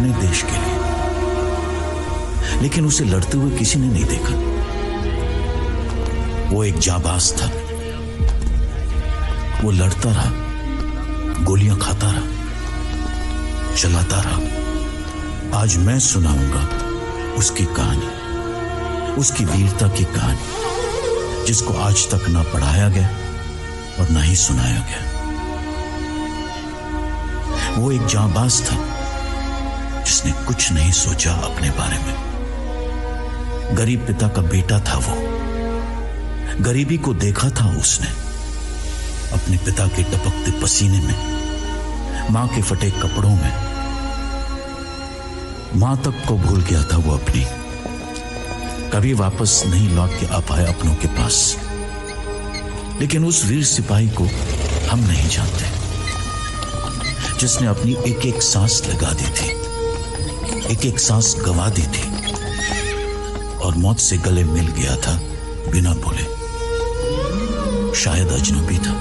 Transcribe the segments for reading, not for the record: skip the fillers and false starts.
अपने देश के लिए, लेकिन उसे लड़ते हुए किसी ने नहीं देखा। वो एक जाबाज था। वो लड़ता रहा, गोलियां खाता रहा, चलाता रहा। आज मैं सुनाऊंगा उसकी कहानी, उसकी वीरता की कहानी, जिसको आज तक ना पढ़ाया गया और ना ही सुनाया गया। वो एक जांबाज था जिसने कुछ नहीं सोचा अपने बारे में। गरीब पिता का बेटा था वो। गरीबी को देखा था उसने, अपने पिता के टपकते पसीने में, मां के फटे कपड़ों में। मां तक को भूल गया था वो अपनी। कभी वापस नहीं लौट के आ पाया अपनों के पास। लेकिन उस वीर सिपाही को हम नहीं जानते, जिसने अपनी एक एक सांस लगा दी थी, एक एक सांस गंवा दी थी और मौत से गले मिल गया था बिना बोले। शायद अजनबी था।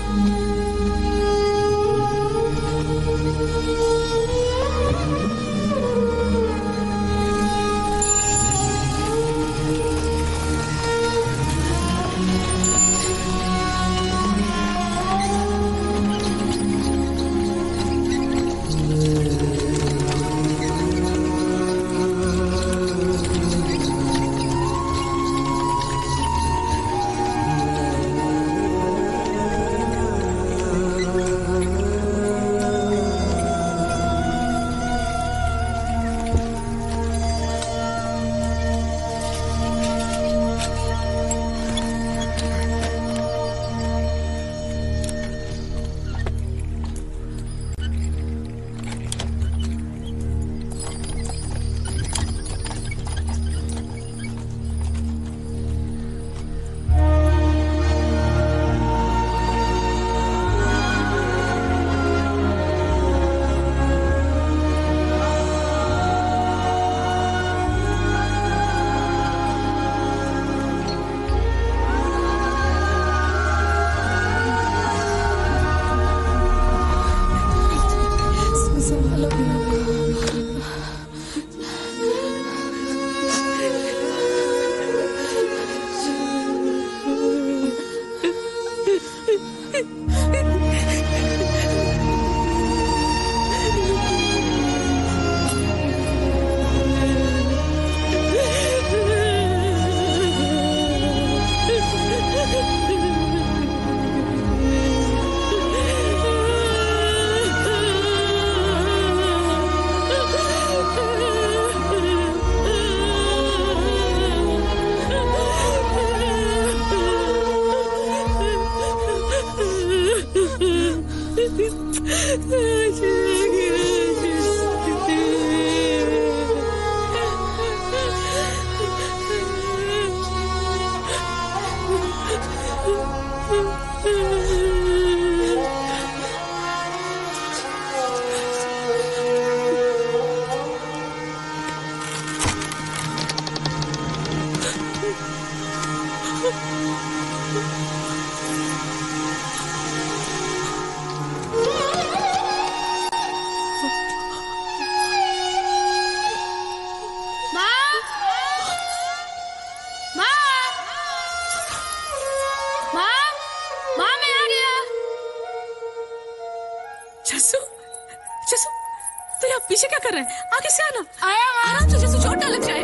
पीछे क्या कर रहा है? आगे से आना। आया आराम से, जैसे चोट ना लग जाए।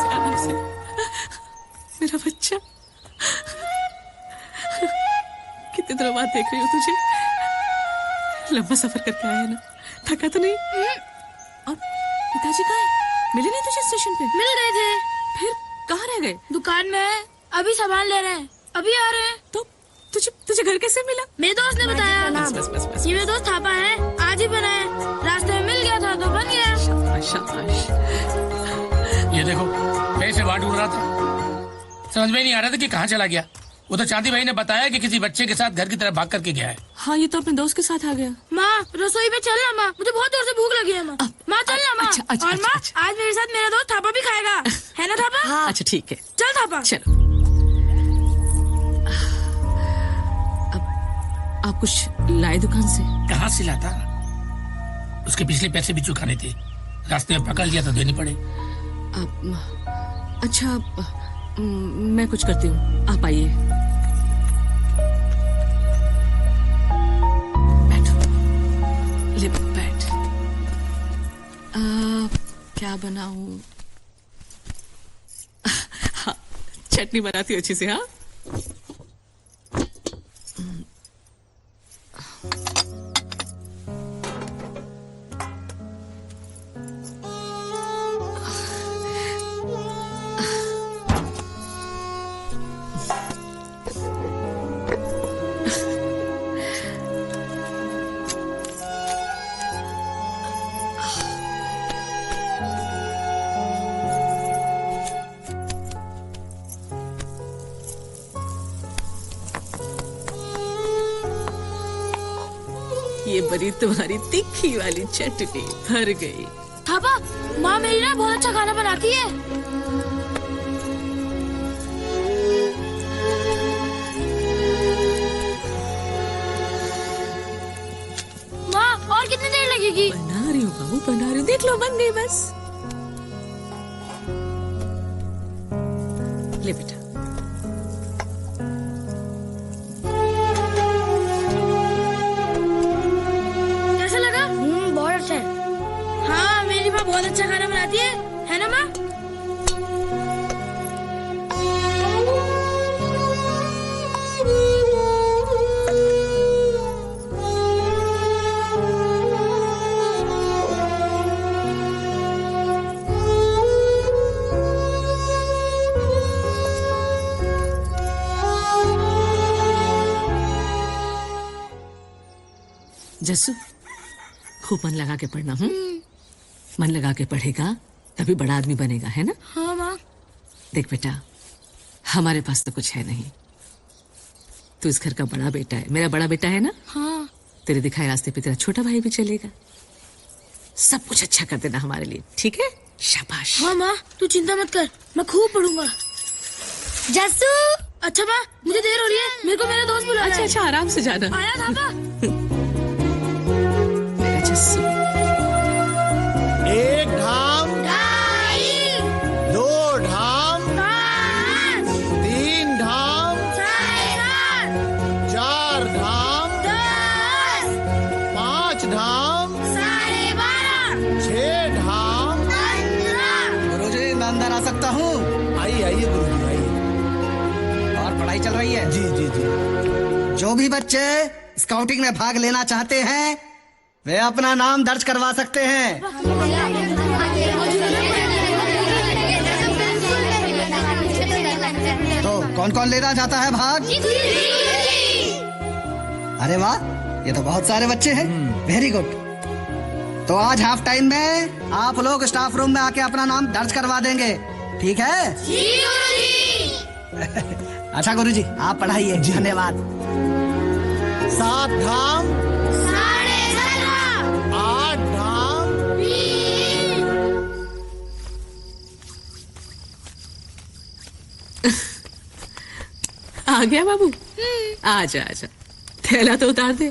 आराम से। मेरा बच्चा, कितने दिनों बाद देख रही हूँ तुझे। लंबा सफर करके आया ना, थका तो नहीं? और पिताजी कहाँ है? मिले नहीं तुझे स्टेशन पे? मिल गए थे। फिर कहाँ रह गए? दुकान में है, अभी सामान ले रहे हैं, अभी आ रहे हैं। तो तुझे घर कैसे मिला? मेरे दोस्त ने बताया। बस। ये मेरे दोस्त थापा है, आज ही बना है। रास्ते में मिल गया था तो बन गया। शाबाश। ये देखो, पैसे बांट उड़ रहा था, समझ में नहीं आ रहा था कि कहाँ चला गया। वो तो चांदी भाई ने बताया कि किसी बच्चे के साथ घर की तरफ भाग करके गया है। हाँ, ये तो अपने दोस्त के साथ आ गया। माँ, रसोई में चलना माँ, मुझे बहुत जोर से भूख लगी है माँ। माँ चलना माँ। और माँ, आज मेरे साथ मेरा दोस्त थापा भी खाएगा, है ना थापा? अच्छा ठीक है, चल थापा। चलो। आप कुछ लाए दुकान से? कहाँ से लाता? उसके पिछले पैसे भी चुकाने थे, रास्ते में पकड़ लिया तो देने पड़े। अच्छा, मैं कुछ करती हूँ, आप आइए। बैठो, ले बैठ। क्या बनाऊं? हाँ, चटनी बनाती हूँ अच्छी से। हाँ, ये बड़ी तुम्हारी तीखी वाली चटनी भर गई। पापा, माँ मेरी ना बहुत अच्छा खाना बनाती है। माँ, और कितनी देर लगेगी? बना रही हूँ बाबू, बना रही हूँ। देख लो, बन गई बस। ले बेटा। बहुत अच्छा खाना बनाती है ना माँ? जस्सू, खूब मन लगा के पढ़ना। मन लगा के पढ़ेगा तभी बड़ा आदमी बनेगा, है ना? हाँ माँ। देख बेटा, हमारे पास तो कुछ है नहीं। तू इस घर का बड़ा बेटा है, मेरा बड़ा बेटा है ना? हाँ। तेरे दिखाए रास्ते पे तेरा छोटा भाई भी चलेगा। सब कुछ अच्छा कर देना हमारे लिए, ठीक है? शाबाश। हाँ माँ, तू चिंता मत कर, मैं खूब पढ़ूंगा। जस्सू। अच्छा माँ, मुझे देर हो रही है, मेरे को मेरा दोस्त बुला रहा है। अच्छा, आराम से जाना। आया था मेरा जस्सू। 1 ढाम, 2 ढाम, 3 ढाम, 4 ढाम, 5 ढाम, 6 ढाम। गुरुजी, मैं अंदर आ सकता हूँ? आइए गुरुजी, आइए। और पढ़ाई चल रही है? जी जी जी। जो भी बच्चे स्काउटिंग में भाग लेना चाहते हैं वे अपना नाम दर्ज करवा सकते हैं। तो कौन कौन लेना चाहता है भाग? अरे वाह, ये तो बहुत सारे बच्चे हैं। Very good. तो आज हाफ टाइम में आप लोग स्टाफ रूम में आके अपना नाम दर्ज करवा देंगे, ठीक है? अच्छा गुरुजी, आप पढ़ाइए। धन्यवाद। 7 ढाम, 8 ढाम, आ गया बाबू? आजा आजा, थैला तो उतार दे।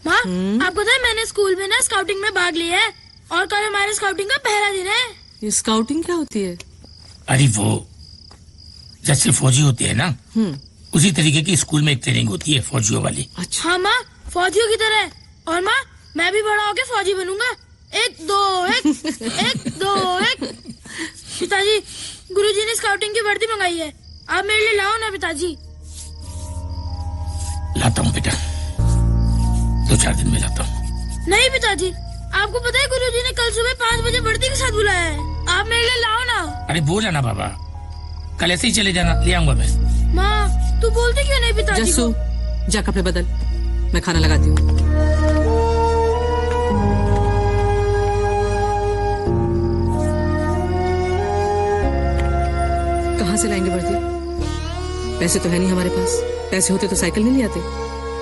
माँ, आपको पता है मैंने स्कूल में ना स्काउटिंग में भाग लिया है और कल हमारे स्काउटिंग का पहला दिन है। ये स्काउटिंग क्या होती है? अरे वो जैसे फौजी होती है ना, उसी तरीके की स्कूल में एक ट्रेनिंग होती है फौजियों वाली। अच्छा। हाँ माँ, फौजियों की तरह। और माँ, मैं भी बड़ा होके फौजी बनूंगा। 1 2 1 1 2 1। पिताजी, गुरुजी ने स्काउटिंग की वर्दी मंगाई है, आप मेरे लिए लाओ ना पिताजी। लाता हूँ बेटा, 2-4 दिन में लाता हूँ। नहीं पिताजी, आपको पता है गुरुजी ने कल सुबह 5 बजे वर्दी के साथ बुलाया है, आप मेरे लिए लाओ ना। अरे बोला ना बाबा, कल ऐसे ही चले जाना, ले आऊंगा मैं। माँ, तू बोलती क्यों नहीं पिताजी जस्सू, को? जा कपड़े बदल, मैं खाना लगाती हूँ। कहाँ से लाएंगे वर्दी? पैसे तो है नहीं हमारे पास। पैसे होते तो साइकिल नहीं ले आते।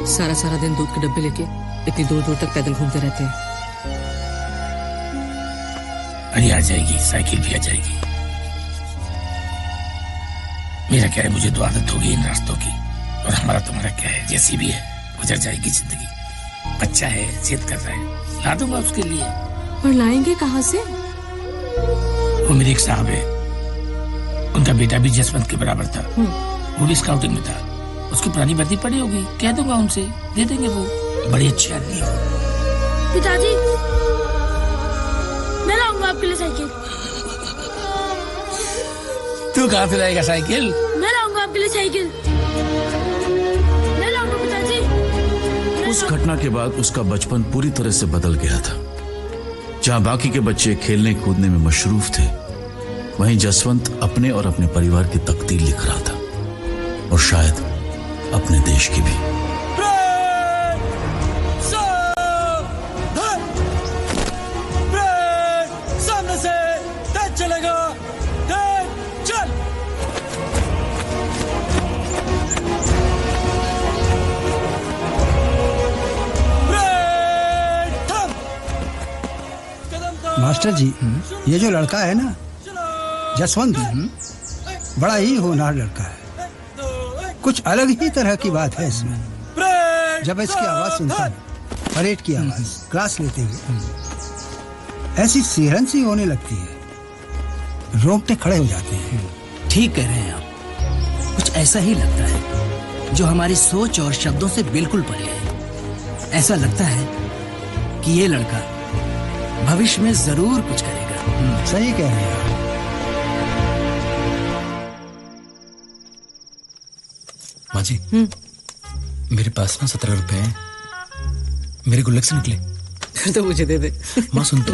सारा सारा दिन दूध के डब्बे लेके इतनी दूर दूर तक पैदल घूमते रहते हैं। अरे आ जाएगी, साइकिल भी आ जाएगी। मेरा क्या है, मुझे तो आदत होगी इन रास्तों की। और हमारा तुम्हारा क्या है, जैसी भी है गुजर जाएगी जिंदगी। बच्चा है, जिद कर रहा है, ला दूंगा उसके लिए। पर लाएंगे कहाँ से? वो मेरे एक साहब है, उनका बेटा भी जसवंत के बराबर था, वो भी स्काउटिंग में था। उसकी पुरानी वर्दी पड़ी होगी, कह दूंगा उनसे, दे देंगे। वो बड़े अच्छे आदमी है। पिताजी, मैं लाऊंगा आपके लिए साइकिल। तू कहाँ से लाएगा साइकिल? मैं लाऊंगा आपके लिए साइकिल। मैं लाऊंगा पिताजी। उस घटना के बाद उसका बचपन पूरी तरह से बदल गया था। जहां बाकी के बच्चे खेलने कूदने में मशरूफ थे, वहीं जसवंत अपने और अपने परिवार की तकदीर लिख रहा था, और शायद अपने देश की भी। सामने से तेज चलेगा, तेज चल। मास्टर जी, ये जो लड़का है ना, जसवंत, बड़ा ही होनहार लड़का है। कुछ अलग ही तरह की बात है इसमें। जब इसकी आवाज सुनता हूं, परेड की आवाज, क्लास लेते हुए, ऐसी सिहरन सी होने लगती है, रोंगटे खड़े हो जाते हैं। ठीक कह रहे हैं आप। कुछ ऐसा ही लगता है जो हमारी सोच और शब्दों से बिल्कुल परे है। ऐसा लगता है कि ये लड़का भविष्य में जरूर कुछ करेगा। सही कह रहे हैं आप। माँ जी, मेरे पास ना 17 रुपए हैं, मेरे गुल्लक से निकले। फिर तो मुझे दे दे। माँ सुन तो,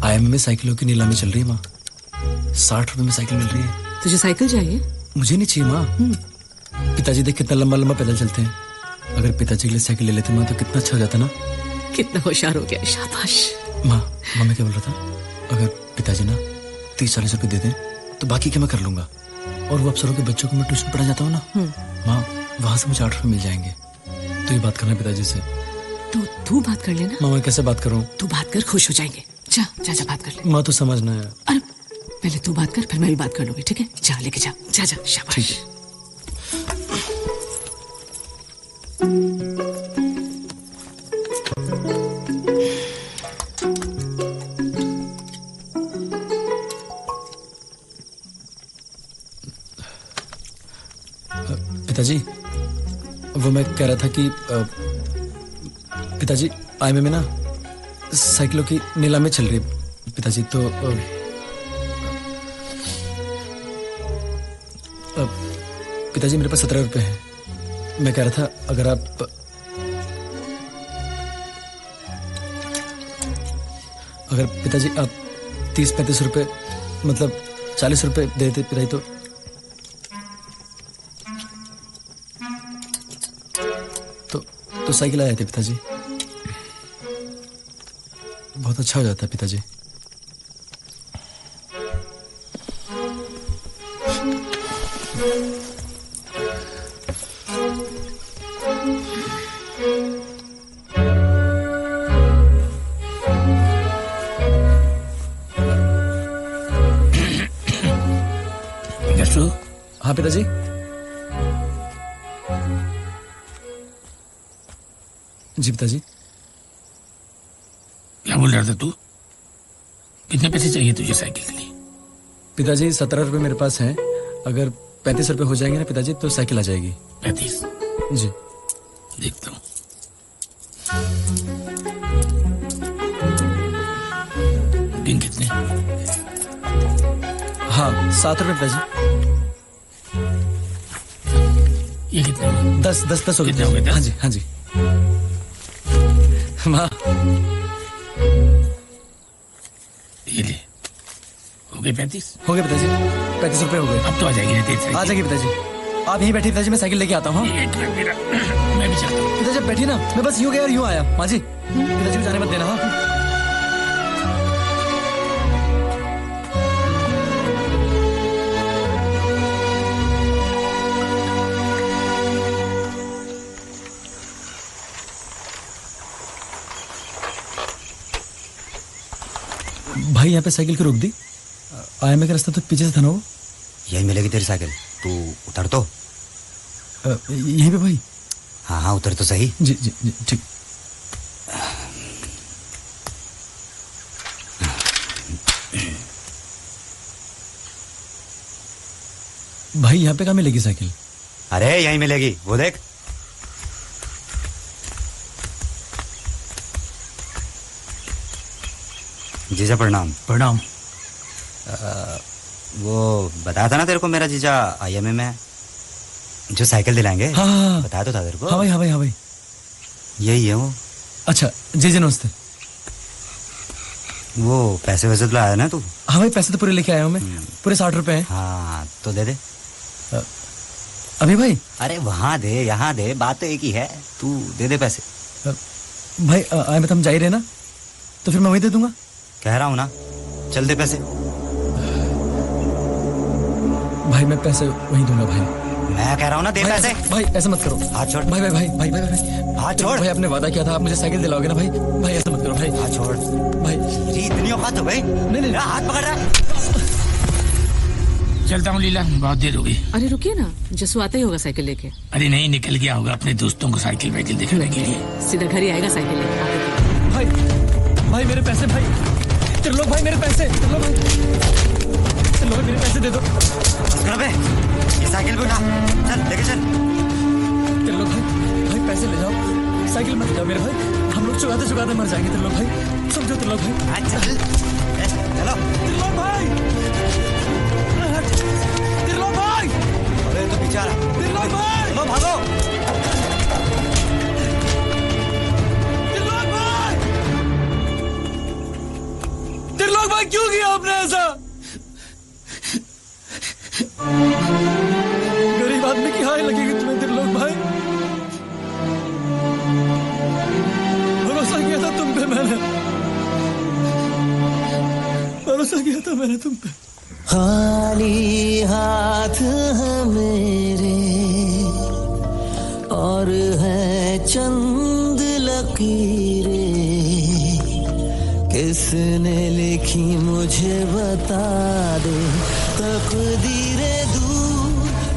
IIM में साइकिलों की नीलामी चल रही है माँ। 60 रुपए में साइकिल मिल रही है। तुझे साइकिल चाहिए? मुझे नहीं चाहिए माँ। पिताजी देख कितना लंबा लंबा पैदल चलते हैं। अगर पिताजी के लिए साइकिल ले लेते माँ तो कितना अच्छा हो जाता ना। कितना होशियार हो गया, शाबाश। माँ, मैं क्या बोल रहा था, अगर पिताजी ना 30-40 रुपए दे दें तो बाकी के मैं कर लूंगा। और वो अफसरों के बच्चों को मैं ट्यूशन पढ़ा जाता हूँ ना माँ, वहां से मुझे 8 रुपए मिल जाएंगे। तो ये बात करना पिताजी से। तो तू बात कर लेना। माँ, मैं कैसे बात करूँ? तू बात कर, खुश हो जाएंगे। जा जा जा, बात कर ले। माँ तो समझना है। अरे पहले तू बात कर, फिर मैं भी बात कर लूंगी, ठीक है? जा लेके जा, जा जा, शाबाश। ठीक है। पिताजी, वो मैं कह रहा था कि पिताजी, IIM में ना साइकिलों की नीलामी चल रही है पिताजी। तो पिताजी मेरे पास 17 रुपए हैं। मैं कह रहा था अगर आप पिताजी आप 30-35 रुपए, मतलब 40 रुपए दे देते पिताजी तो साइकिल आ जाती पिताजी। बहुत अच्छा हो जाता है पिताजी। हाँ पिताजी। जी पिताजी। क्या बोल रहा था तू? कितने पैसे चाहिए तुझे साइकिल के लिए? पिताजी 17 रुपए मेरे पास हैं। अगर 35 रुपए हो जाएंगे ना पिताजी तो साइकिल आ जाएगी। 35? जी। देखता हूँ। गिन कितने? हाँ 7 रुपए पिताजी। ये कितने? 10 हो कितने हो गए? हाँ जी, हाँ जी। माँ, ये ले, हो गए 35? हो गए पिताजी, 35 रुपए हो गए। अब तो आ जाएगी ना तेरी साइकिल? आ जाएगी पिताजी। आप यहीं बैठिए पिताजी, मैं साइकिल लेके आता हूँ। एक मिनट मेरा, मैं भी चलता हूँ। पिताजी बैठिए ना, मैं बस यूं गया और यूं आया। माँ जी, पिताजी को जाने मत देना। हाँ भाई, यहाँ पे साइकिल क्यों रोक दी? IIM का रास्ता तो पीछे से था ना। वो यही मिलेगी तेरी साइकिल। तू उतर तो। यहीं पे भाई? हाँ हाँ उतर तो सही। जी जी जी ठीक। भाई यहाँ पे कहाँ मिलेगी साइकिल? अरे यहीं मिलेगी, वो देख। जीजा प्रणाम। प्रणाम। वो बताया था ना तेरे को मेरा जीजा IMA में है, जो साइकिल दिलाएंगे। हाँ बताया तो था तेरे को। हाँ भाई हाँ भाई हाँ भाई यही है वो। अच्छा जी जी नमस्ते। वो पैसे वैसे तो लाया ना तू? हाँ भाई पैसे तो पूरे लेके आया हूँ मैं, पूरे 60 रुपए हैं। हाँ तो दे दे। अभी भाई? अरे वहाँ दे यहाँ दे, बात तो एक ही है, तू दे दे पैसे। भाई आए मतलब हम जा ही रहे ना, तो फिर मैं वही दे दूंगा। कह रहा हूँ ना, चल दे पैसे। भाई मैं पैसे वही दूंगा भाई। मैं कह रहा हूँ ना दे पैसे। भाई ऐसा मत करो, हाथ छोड़। भाई भाई भाई भाई भाई भाई हाथ छोड़। भाई आपने वादा किया था आप मुझे साइकिल दिलाओगे ना भाई। भाई ऐसा मत करो भाई। हाथ छोड़ भाई। जी इतनी औकात हो गई? नहीं हाथ पकड़ रहा। चलता हूँ लीला, बहुत देर हो गई। अरे रुकिए ना, जसू आता ही होगा साइकिल लेके। अरे नहीं, निकल गया होगा अपने दोस्तों को साइकिल वाइकिल दिखाने के लिए। सीधा घर ही आएगा साइकिल लेके। भाई भाई मेरे पैसे, भाई त्रिलोक भाई मेरे पैसे, त्रिलोक भाई, त्रिलोक भाई मेरे पैसे दे दो। ये साइकिल भी उठा, चल लेके चल। त्रिलोक भाई, भाई पैसे ले जाओ, साइकिल मत ले जाओ मेरे भाई, हम लोग चुगाते चुगाते मर जाएंगे त्रिलोक भाई, समझो त्रिलोक भाई। चल चलो त्रिलोक भाई, त्रिलोक भाई। अरे तो बेचारा त्रिलोक भाई, चलो भागो। त्रिलोक भाई, त्रिलोक भाई क्यों किया आपने ऐसा? गरीब आदमी की हाय लगेगी तुम्हें त्रिलोक भाई। भरोसा किया था तुम पे मैंने, भरोसा किया था मैंने तुम पे। खाली हाथ है मेरे और है चंद लकीरें, किसने लिखी मुझे बता दे। तकदीरे दूर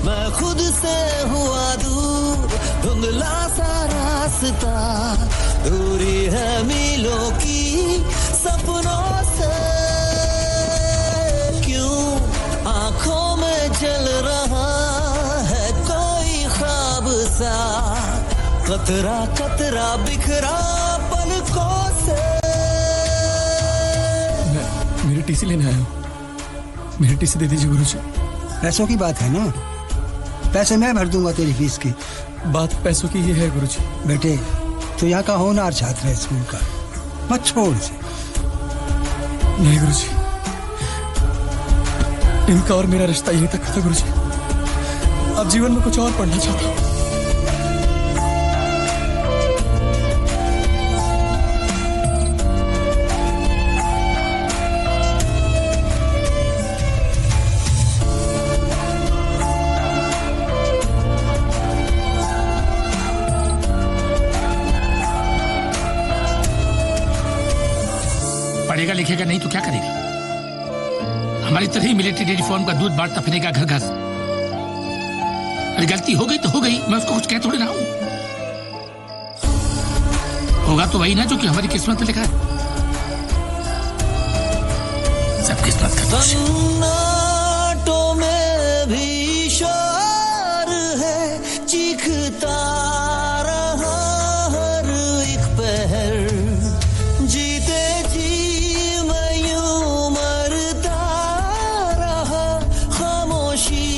मैं खुद से हुआ दूर, धुंधला सा रास्ता, दूरी है मीलों की सपनों से। आंखों में जल रहा है कोई ख्वाब सा, कतरा कतरा बिखरा पलकों से। मैं मेरी टीसी लेने आया हूँ, मेरी टीसी दे दीजिए गुरुजी। पैसों की बात है ना, पैसे मैं भर दूंगा तेरी फीस की। बात पैसों की ही है गुरुजी। बेटे तू यहाँ का होनहार छात्र है स्कूल का, मत छोड़ से। नहीं गुरुजी, इनका और मेरा रिश्ता यहीं तक था गुरुजी, अब जीवन में कुछ और पढ़ना चाहता हूँ। पढ़ेगा लिखेगा नहीं तो क्या करेगा? हमारी तरह ही मिलिट्री डेयरी फार्म का दूध बांटता फिरेगा घर घर। अरे गलती हो गई तो हो गई, मैं उसको कुछ कह थोड़ी ना हूं। होगा तो वही ना जो कि हमारी किस्मत में लिखा है। सब किस्मत का दोष है। सन्नाटों में भी शोर है, चीखता रहा हर एक पहर, जीते जी मैं यूं मरता रहा, खामोशी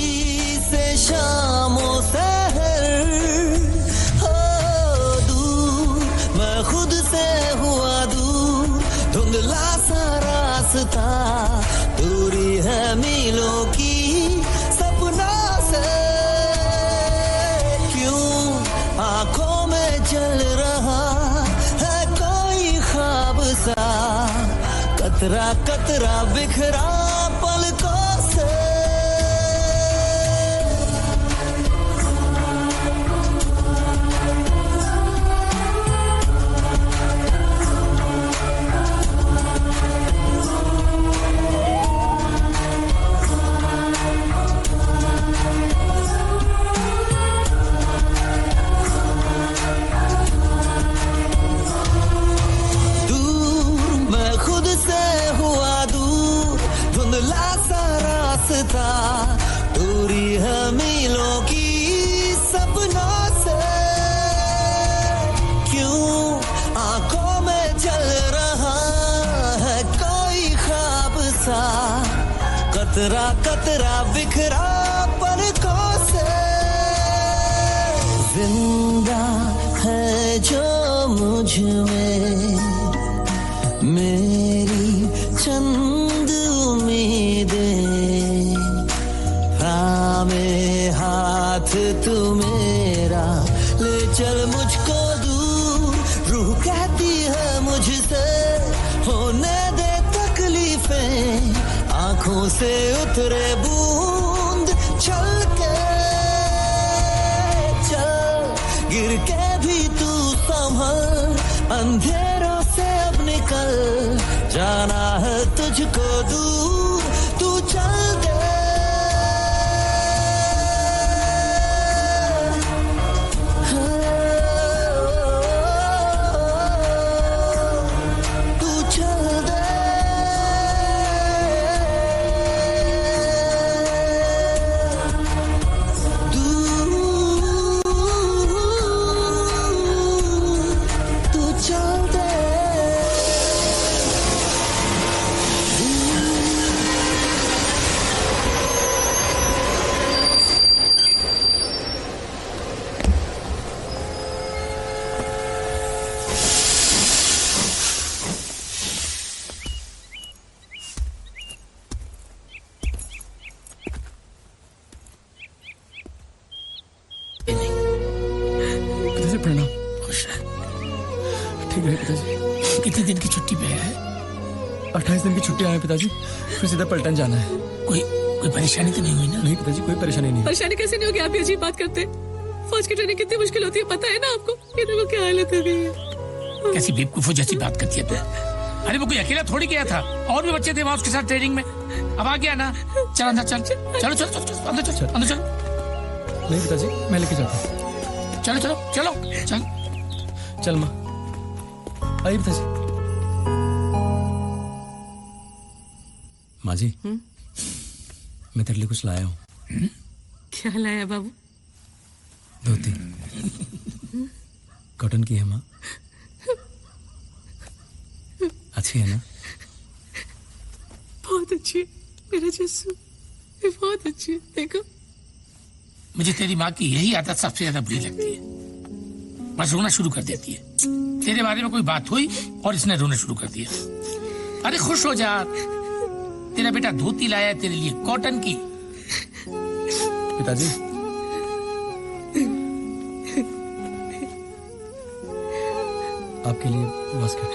से शामों सहर। हो दूर मैं खुद से हुआ दूर, धुंधला सा रास्ता, दूरी है मीलों की सपनों से। क्यों आंखों में जल रहा है कोई ख्वाब सा, कतरा कतरा बिखरा पलकों से। लगता दूरी है मीलों की सपनों से क्यों आंखों में जल रहा है कोई ख्वाब सा कतरा कतरा बिखरा पलकों से जिंदा है जो मुझ में मेरी चंद उम्मीदें थामे हाथ तू मेरा ले चल मुझको दूर रूह कहती है मुझसे होने दे तकलीफें आंखों से उतरे बूंद छलके चल गिर के भी तू संभल अंधेरों से अब निकल जाना है तुझको दूर तू चल दे तू चल दे तू चल दे पिताजी प्रणाम। खुश है। ठीक है पिताजी। कितने दिन की छुट्टी पे है? 28 दिन की छुट्टी आए पिताजी, फिर सीधा पलटन जाना है। कोई परेशानी तो नहीं हुई ना? नहीं पिताजी, कोई परेशानी नहीं। परेशानी कैसे नहीं होगी? आप ये अजीब बात करते। फौज की ट्रेनिंग कितनी मुश्किल होती है पता है ना आपको? ये देखो क्या हालत हो गई है। कैसी बेवकूफों जैसी बात करती है तू? अरे वो कोई अकेला थोड़ी गया था, और भी बच्चे थे वहाँ उसके साथ ट्रेनिंग में। अब आ गया ना, चल अंदर चल, चलो चलो चलो अंदर चल, अंदर चलो। नहीं पिताजी, मैं लेके जाता हूँ। चलो चलो चलो चल चल माँ, आइए पिताजी। माँ जी, मैं तेरे लिए कुछ लाया हूँ। क्या लाया बाबू? धोती कॉटन की है माँ, अच्छी है ना? बहुत अच्छी है मेरा जस्सू, ये बहुत अच्छी है। देखो मुझे तेरी माँ की यही आदत सबसे ज्यादा बुरी लगती है, बस रोना शुरू कर देती है। तेरे बारे में कोई बात हुई और इसने रोना शुरू कर दिया। अरे खुश हो जा, तेरा बेटा धोती लाया है तेरे लिए कॉटन की। पिताजी आपके लिए बास्केट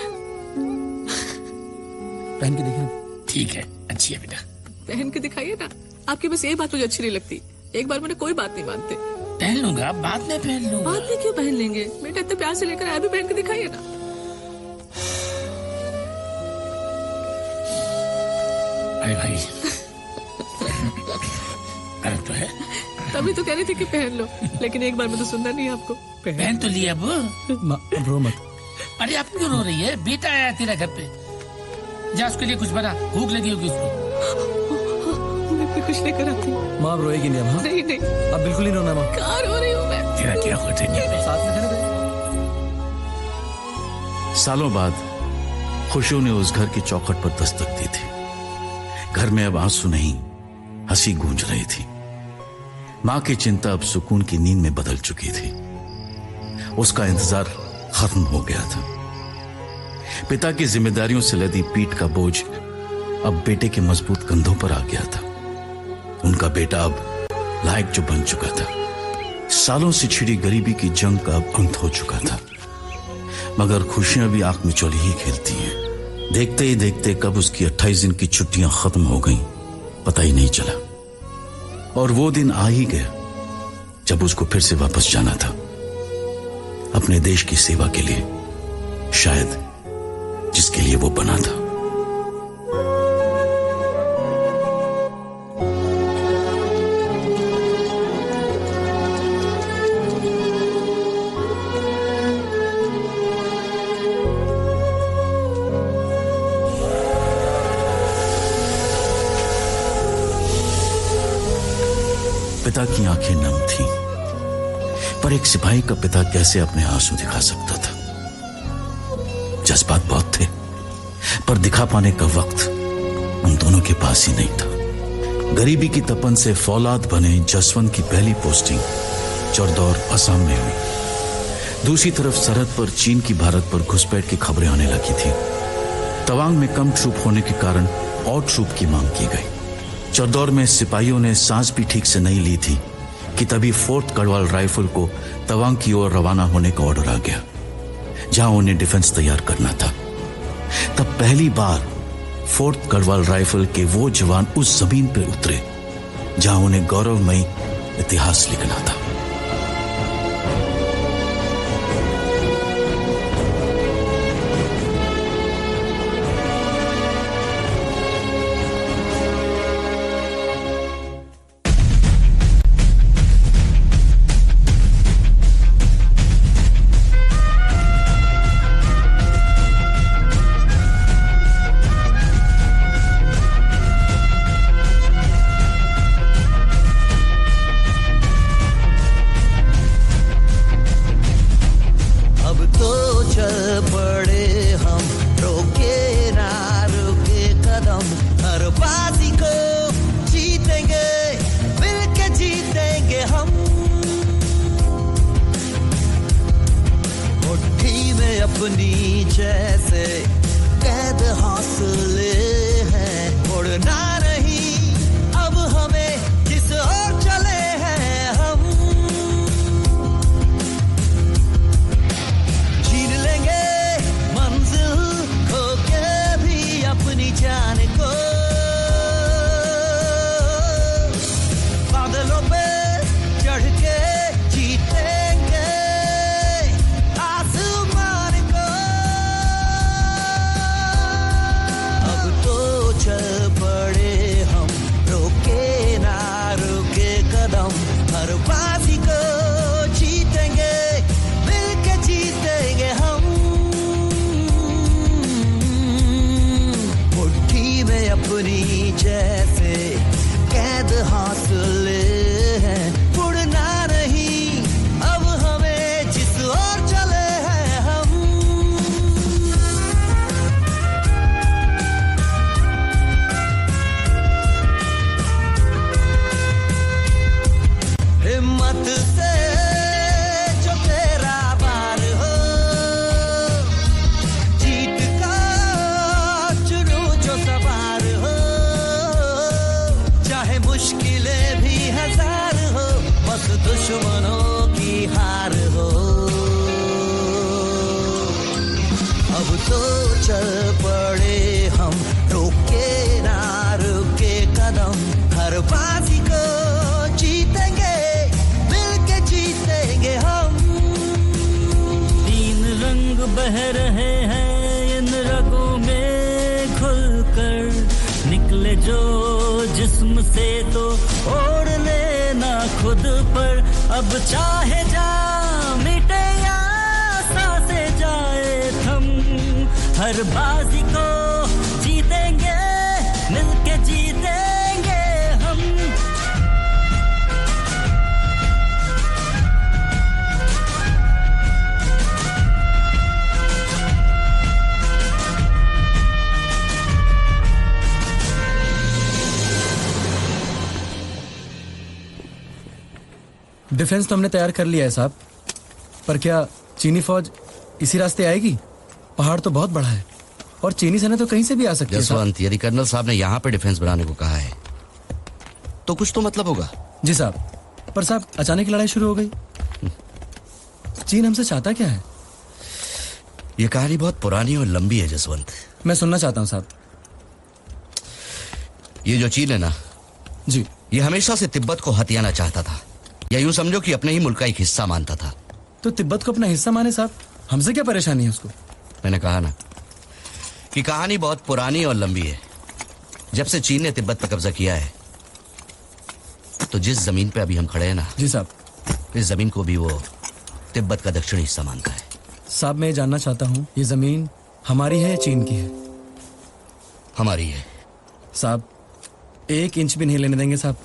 पहन के देखिए। ठीक है, अच्छी है बेटा, पहन के दिखाइए ना। आपकी बस ये बात मुझे अच्छी नहीं लगती, एक बार मैंने कोई बात नहीं मानते। पहन लूंगा, बाद में पहन लूंगा। बाद में क्यों पहन लेंगे? बेटा इतने प्यार से लेकर आया, भी पहन के दिखाइए ना। अरे भाई गलत तो है। तभी तो कह रही थी कि पहन लो, लेकिन एक बार में तो सुनना नहीं आपको। पहन तो लिया अब रो मत। अरे आप क्यों रो रही है? बेटा आया तेरा घर पे, जा उसके लिए कुछ बना, भूख लगी होगी उसको। मैं भी कुछ नहीं कराती। माँ अब रोएगी नहीं? अब नहीं नहीं, अब बिल्कुल नहीं रोना माँ। कहाँ रो रही हूँ मैं? तेरा क्या होता है? साथ में रहने दे। सालों बाद खुशियों ने उस घर की चौखट पर दस्तक दी थी। घर में अब आंसू नहीं, हंसी गूंज रही थी। मां की चिंता अब सुकून की नींद में बदल चुकी थी। उसका इंतजार खत्म हो गया था। पिता की जिम्मेदारियों से लदी पीठ का बोझ अब बेटे के मजबूत कंधों पर आ गया था। उनका बेटा अब लायक जो बन चुका था। सालों से छिड़ी गरीबी की जंग का अब अंत हो चुका था। मगर खुशियां भी आंख में चोली ही खेलती हैं। देखते ही देखते कब उसकी 28 दिन की छुट्टियां खत्म हो गईं, पता ही नहीं चला। और वो दिन आ ही गया जब उसको फिर से वापस जाना था, अपने देश की सेवा के लिए, शायद जिसके लिए वो बना था। पिता की आंखें नम थीं, पर एक सिपाही का पिता कैसे अपने आंसू दिखा सकता था? जज्बात बहुत थे, पर दिखा पाने का वक्त उन दोनों के पास ही नहीं था। गरीबी की तपन से फौलाद बने जसवंत की पहली पोस्टिंग चौरदौर असम में हुई। दूसरी तरफ सरहद पर चीन की भारत पर घुसपैठ की खबरें आने लगी थी। तवांग में कम ट्रूप होने के कारण और ट्रूप की मांग की गई। चौरदौर में सिपाहियों ने सांस भी ठीक से नहीं ली थी कि तभी 4th गढ़वाल राइफल को तवांग की ओर रवाना होने का ऑर्डर आ गया, जहां उन्हें डिफेंस तैयार करना था। तब पहली बार 4th गढ़वाल राइफल के वो जवान उस जमीन पर उतरे जहां उन्हें गौरवमयी इतिहास लिखना था। अपनी जैसे कैद हौसले हैं, उड़ना नहीं अब हमें जिस ओर चले हैं हम, छीन लेंगे मंजिल खो के भी अपनी जान को, बादलों पे चढ़ के जीतेंगे आसमान को। अब तो चल पड़े हम, रोके ना रुके कदम, हर बाजी को जीतेंगे, मिलके जीतेंगे हम, मुट्ठी में अपनी जैसे कैद हौसले हैं, उड़ना नहीं अब हमें जिस ओर चले हैं हम। हिम्मत से जो तेरा बार हो, जीत का चुनू जो सवार हो, चाहे मुश्किलें भी हजार हो, बस दुश्मनों की हार हो। अब तो चल पड़े हम, रोके ना रुके कदम, हर बाजी को जीतेंगे, मिलके जीतेंगे हम। तीन रंग बह रहे हैं इन रगों में खुलकर, निकले जो जिस्म से तो ओढ़ लेना खुद पर, अब चाहे जा मिटे या सांसें जाए थम, हर बाजी को जीतेंगे, मिलके जीतेंगे हम। डिफेंस तो हमने तैयार कर लिया है साहब, पर क्या चीनी फौज इसी रास्ते आएगी? पहाड़ तो बहुत बड़ा है और चीनी सेना तो कहीं से भी आ सकती है साहब। जसवंत, यदि कर्नल साहब ने यहाँ पे डिफेंस बनाने को कहा है तो कुछ तो मतलब होगा। जी साहब, पर साहब अचानक लड़ाई शुरू हो गई। चीन हमसे चाहता क्या है? ये कहानी बहुत पुरानी और लंबी है जसवंत। मैं सुनना चाहता हूँ साहब। ये जो चीन है ना जी, ये हमेशा से तिब्बत को हथियाना चाहता था, या यूं समझो कि अपने ही मुल्क का एक हिस्सा मानता था। तो तिब्बत को अपना हिस्सा माने साहब, हमसे क्या परेशानी है उसको? मैंने कहा ना कि कहानी बहुत पुरानी और लंबी है। जब से चीन ने तिब्बत पर कब्जा किया है, तो जिस जमीन पे अभी हम खड़े हैं ना जी साहब, इस जमीन को भी वो तिब्बत का दक्षिणी हिस्सा मानता है। साहब मैं ये जानना चाहता हूँ, ये जमीन हमारी है या चीन की है? हमारी है साहब 1 इंच भी नहीं लेने देंगे साहब,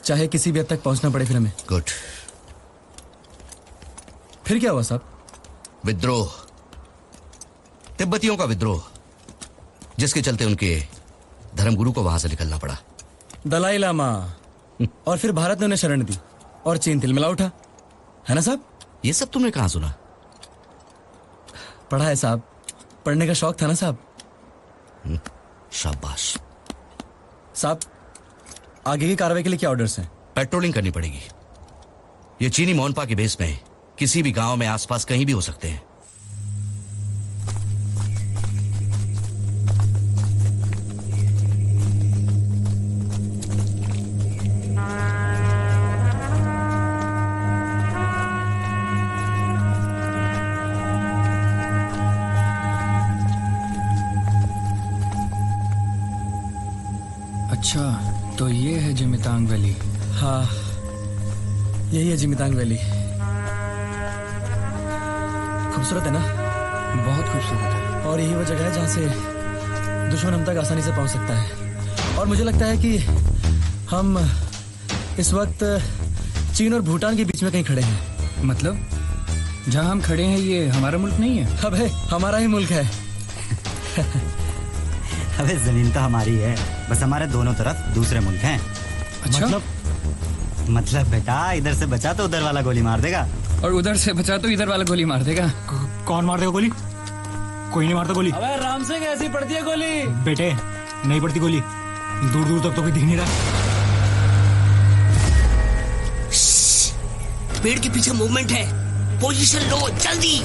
चाहे किसी भी हद तक पहुंचना पड़े फिर हमें। गुड। फिर क्या हुआ साहब? विद्रोह, तिब्बतियों का विद्रोह, जिसके चलते उनके धर्मगुरु को वहां से निकलना पड़ा। दलाई लामा। और फिर भारत ने उन्हें शरण दी और चीन तिलमिला उठा, है ना साहब? ये सब तुमने कहां सुना? पढ़ा है साहब, पढ़ने का शौक था ना साहब। शाबाश। साहब आगे की कार्रवाई के लिए क्या ऑर्डर्स हैं? पेट्रोलिंग करनी पड़ेगी। ये चीनी मोनपा के बेस में किसी भी गांव में आसपास कहीं भी हो सकते हैं। अच्छा, तो ये है जिमितांग वैली। हाँ, यही है जिमितांग वैली। खूबसूरत है ना? बहुत खूबसूरत है। और यही वो जगह है जहाँ से दुश्मन हम तक आसानी से पहुँच सकता है। और मुझे लगता है कि हम इस वक्त चीन और भूटान के बीच में कहीं खड़े हैं। मतलब जहाँ हम खड़े हैं ये हमारा मुल्क नहीं है? अब है, हमारा ही मुल्क है। अबे जमीन तो हमारी है, बस हमारे दोनों तरफ दूसरे मुल्क हैं। अच्छा? मतलब बेटा, इधर से बचा तो उधर वाला गोली मार देगा, और उधर से बचा तो इधर वाला गोली मार देगा। कौन मार देगा गोली? कोई नहीं मारता गोली। अबे राम सिंह, ऐसी पड़ती है गोली? बेटे नहीं पड़ती गोली, दूर दूर तक तो कोई दिख नहीं रहा। पेड़ के पीछे मूवमेंट है, पोजीशन लो जल्दी।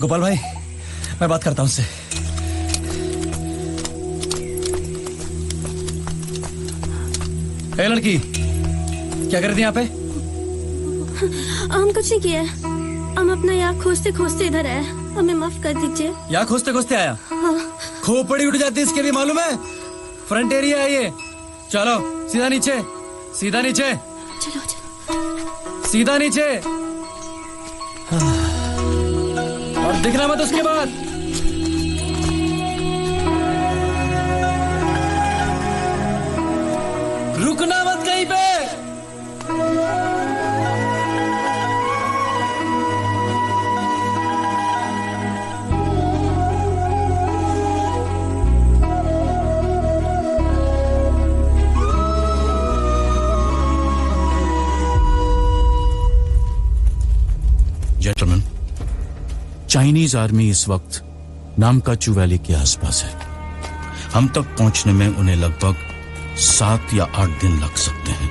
गोपाल भाई, मैं बात करता हूँ उससे। ए लड़की, क्या कर रही थी यहाँ पे? हम कुछ नहीं किया, हम अपना याद खोजते खोजते इधर आए, हमें माफ कर दीजिए। याद खोजते खोजते आया? हाँ। खोपड़ी उठ जाती है इसके भी, मालूम है? फ्रंट एरिया है ये। चलो सीधा नीचे, सीधा नीचे, चलो चलो सीधा नीचे। और दिखना मत उसके बाद। रुकना मत कहीं पे। जेंटलमैन, चाइनीज आर्मी इस वक्त नामकाचू वैली के आसपास है। हम तक पहुंचने में उन्हें लगभग 7 या 8 दिन लग सकते हैं।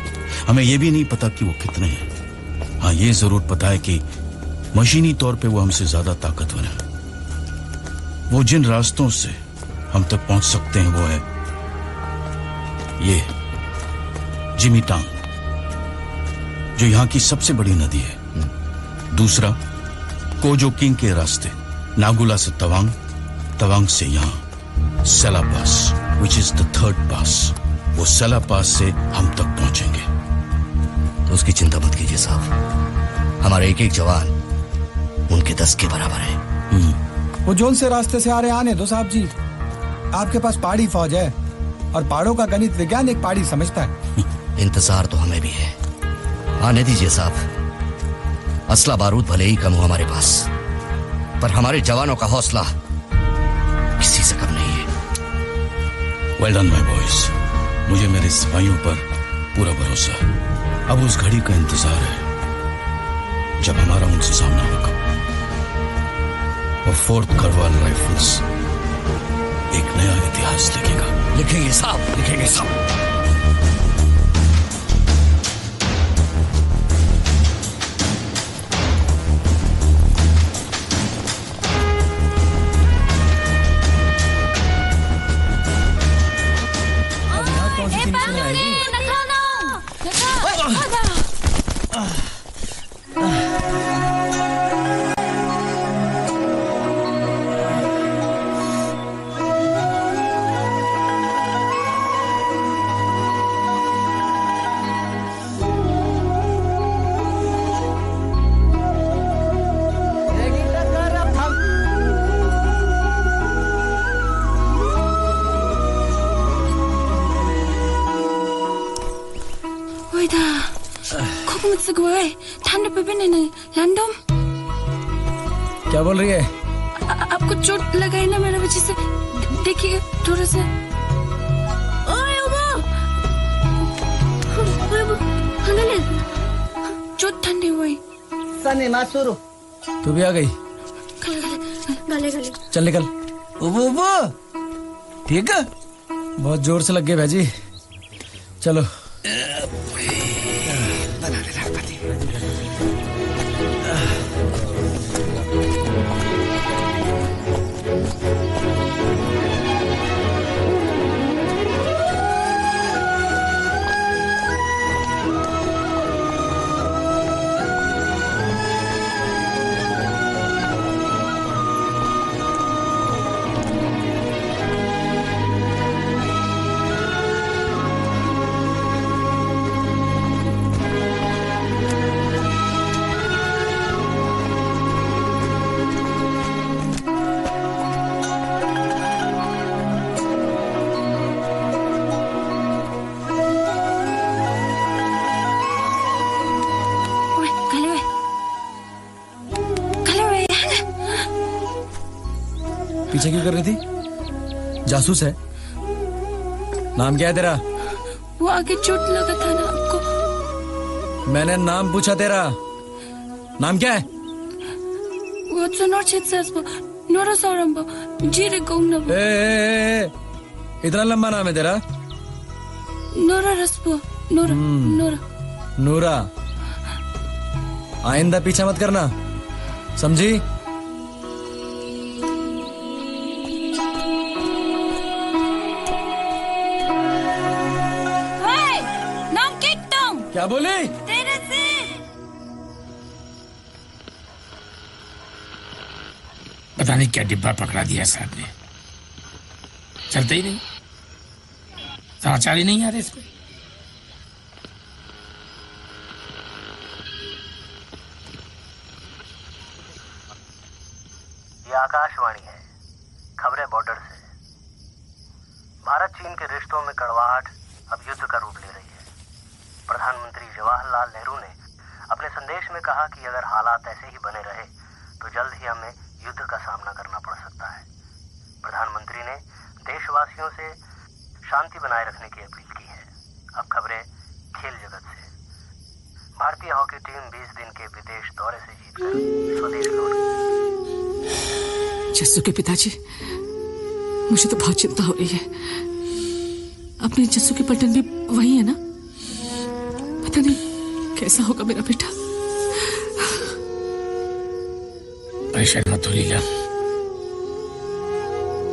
हमें यह भी नहीं पता कि वो कितने हैं। हाँ, ये जरूर पता है कि मशीनी तौर पे वो हमसे ज्यादा ताकतवर है। वो जिन रास्तों से हम तक पहुंच सकते हैं वो है ये जिमितांग, जो यहाँ की सबसे बड़ी नदी है। दूसरा कोजो किंग के रास्ते, नागुला से तवांग, तवांग से यहाँ सेला पास, विच इज द 3rd पास। वो सेला पास से हम तक पहुंचेंगे। तो उसकी चिंता मत कीजिए साहब, हमारे एक एक जवान उनके 10 के बराबर है। वो जोन से रास्ते से आ रहे आने दो साहब जी। आपके पास पहाड़ी फौज है और पहाड़ों का गणित विज्ञान एक पहाड़ी समझता है। इंतजार तो हमें भी है, आने दीजिए साहब। असला बारूद भले ही कम हो हमारे पास, पर हमारे जवानों का हौसला किसी से कम नहीं है। वेल डन माय बॉयज, मुझे मेरे सिपाहियों पर पूरा भरोसा है। अब उस घड़ी का इंतजार है जब हमारा उनसे सामना होगा और 4th गढ़वाल राइफल्स एक नया इतिहास लिखेगा। लिखेंगे साहब, लिखेंगे साहब। को मुझसे गुए ठंड पे भी नहीं लैंडम। क्या बोल रही है? आपको चोट लगाई ना मेरे वजह से, देखिए थोड़ा सा। चोट ठंडी हुई। सनी मासूरू तू भी आ गई? गले गले चल निकल। ठीक है, बहुत जोर से लग गए भाजी। चलो पीछे क्यों कर रही थी? जासूस है? नाम क्या है तेरा? वो आगे चोट लगा था ना आपको। मैंने नाम पूछा तेरा, नाम क्या है? वो तो नोरा सौरंबो जीरे गोंगनबो। इतना लंबा नाम है तेरा? नोरा रसबो। नोरा नोरा नूरा। आइंदा पीछा मत करना, समझी? क्या बोले? तेरे से। पता नहीं क्या डिब्बा पकड़ा दिया साहब ने, चलते ही नहीं, समाचार ही नहीं आ रहे इसमें। ये आकाशवाणी है, खबरें बॉर्डर से। भारत चीन के रिश्तों में कड़वाहट अब युद्ध का रूप ले रही है। प्रधानमंत्री जवाहरलाल नेहरू ने अपने संदेश में कहा कि अगर हालात ऐसे ही बने रहे तो जल्द ही हमें युद्ध का सामना करना पड़ सकता है। प्रधानमंत्री ने देशवासियों से शांति बनाए रखने की अपील की है। अब खबरें खेल जगत से। भारतीय हॉकी टीम 20 दिन के विदेश दौरे से जीतकर स्वदेश लौट गई। जस्सू के पिताजी, मुझे तो बहुत चिंता हो रही है। अपने जस्सू के पलटन भी वही है ना? पता नहीं कैसा होगा मेरा बेटा। परेशान मत हो लीला,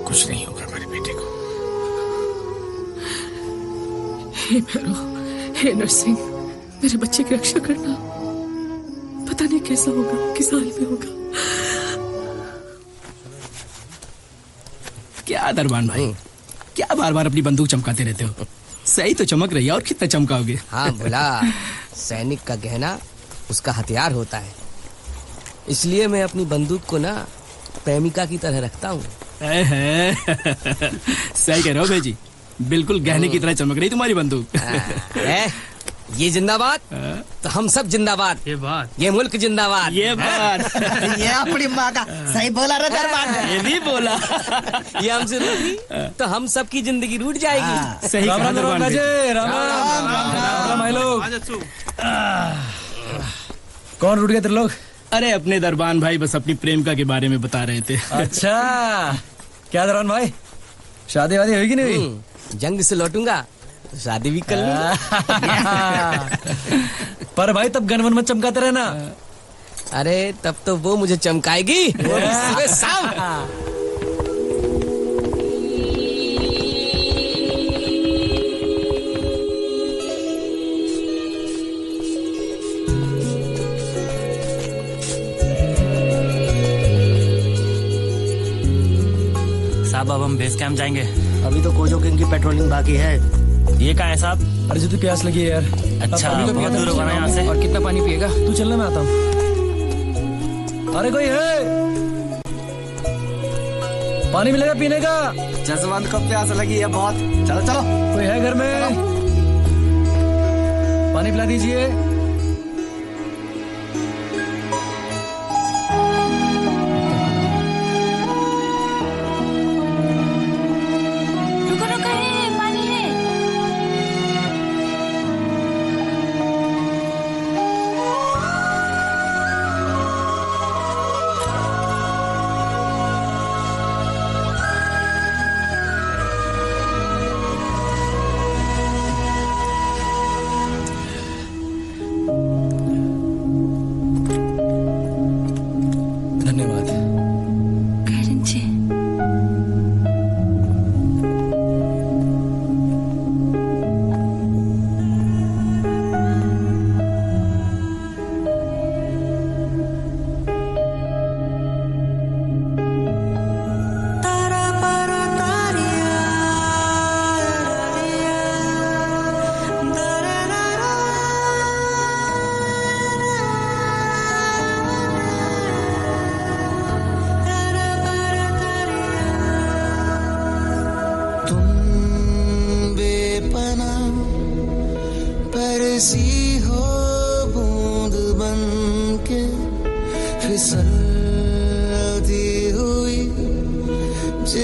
कुछ नहीं होगा हमारे बेटे को। हे भैरो, हे नरसिंह, मेरे बच्चे की रक्षा करना। पता नहीं कैसा होगा, किस हाल में होगा। क्या दरबान भाई, क्या बार बार अपनी बंदूक चमकाते रहते हो? सही तो चमक रही है, और कितना चमकाओगे? हाँ बोला, सैनिक का गहना उसका हथियार होता है, इसलिए मैं अपनी बंदूक को ना प्रेमिका की तरह रखता हूँ। सही कह रहे हो भाई, बिल्कुल गहने की तरह चमक रही तुम्हारी बंदूक। ये जिंदाबाद तो हम सब जिंदाबाद। ये बात, ये मुल्क जिंदाबाद। ये बात ये अपनी माँ का सही बोला रे दरबान। ये भी बोला। ये हमसे रूठी तो हम सबकी जिंदगी रूठ जाएगी। सही कहा दरबान भाई। राम भाई लोग। कौन रूठ गए तेरे लोग? अरे अपने दरबान भाई बस अपनी प्रेमिका के बारे में बता रहे थे। अच्छा, क्या दरबान भाई, शादी वादी हुई कि नहीं हुई? जंग से लौटूंगा तो शादी भी कर लूंगा। पर भाई तब गन वन मत चमकाते रहना। अरे तब तो वो मुझे चमकाएगी। साहब अब हम बेस कैंप जाएंगे। अभी तो कोजो किंग की पेट्रोलिंग बाकी है। ये कहाँ है साहब? अरे जो तू प्यास लगी है यार। अच्छा, बहुत दूर होगा ना यहाँ से। और कितना पानी पिएगा? तू चलना, मैं आता हूँ। अरे कोई है? पानी मिलेगा पीने का? जसवंत को प्यास लगी है बहुत। चलो चलो, कोई है घर में? पानी पिला दीजिए।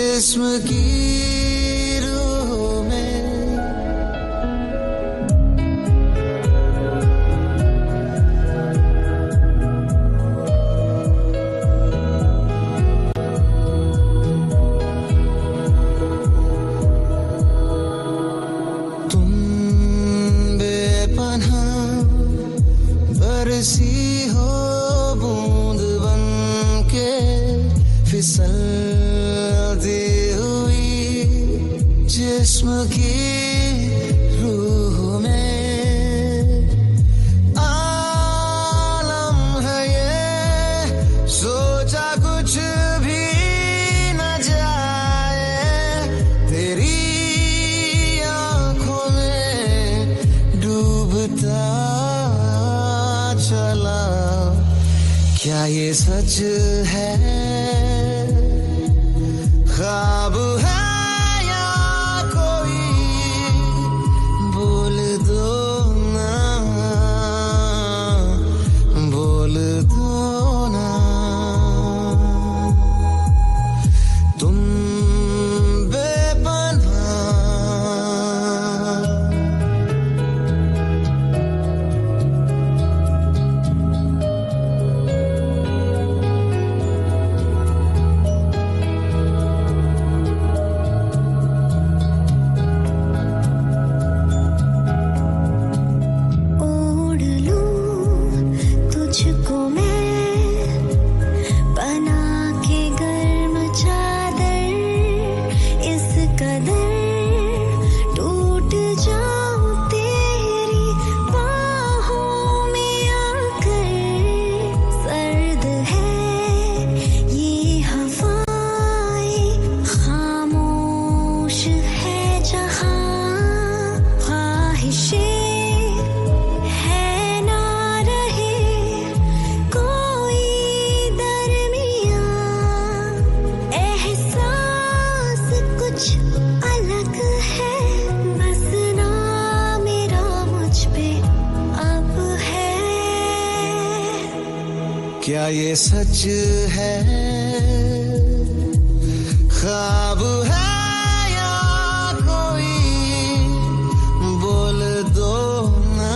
जिस्म की रूह में तुम बेपनाह बरसी हो बूंद बन के फिसलती हुई जिस्म की रूह में आलम है ये सोचा कुछ भी न जाए तेरी आंखों में डूबता चला क्या ये सच है ख्वाब है या कोई बोल दो ना बोल दो ना तुम बेपनाह ओढ़ लूं तुझको मैं बना के गर्म चादर इस कदर टूट जाऊं तेरी बाहों में आकर सर्द है ये हवाएं खामोश है जहां ख्वाहिशें है ना रहे कोई दरमियां एहसास कुछ अलग है बस ना मेरा मुझ पे अब है क्या ये सच है ख्वाब है या कोई बोल दो ना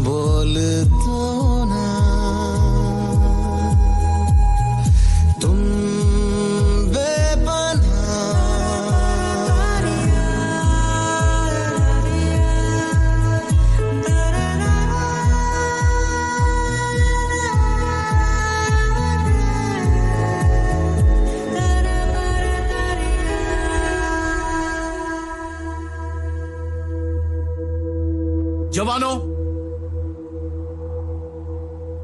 बोल दो ना तुम जवानों,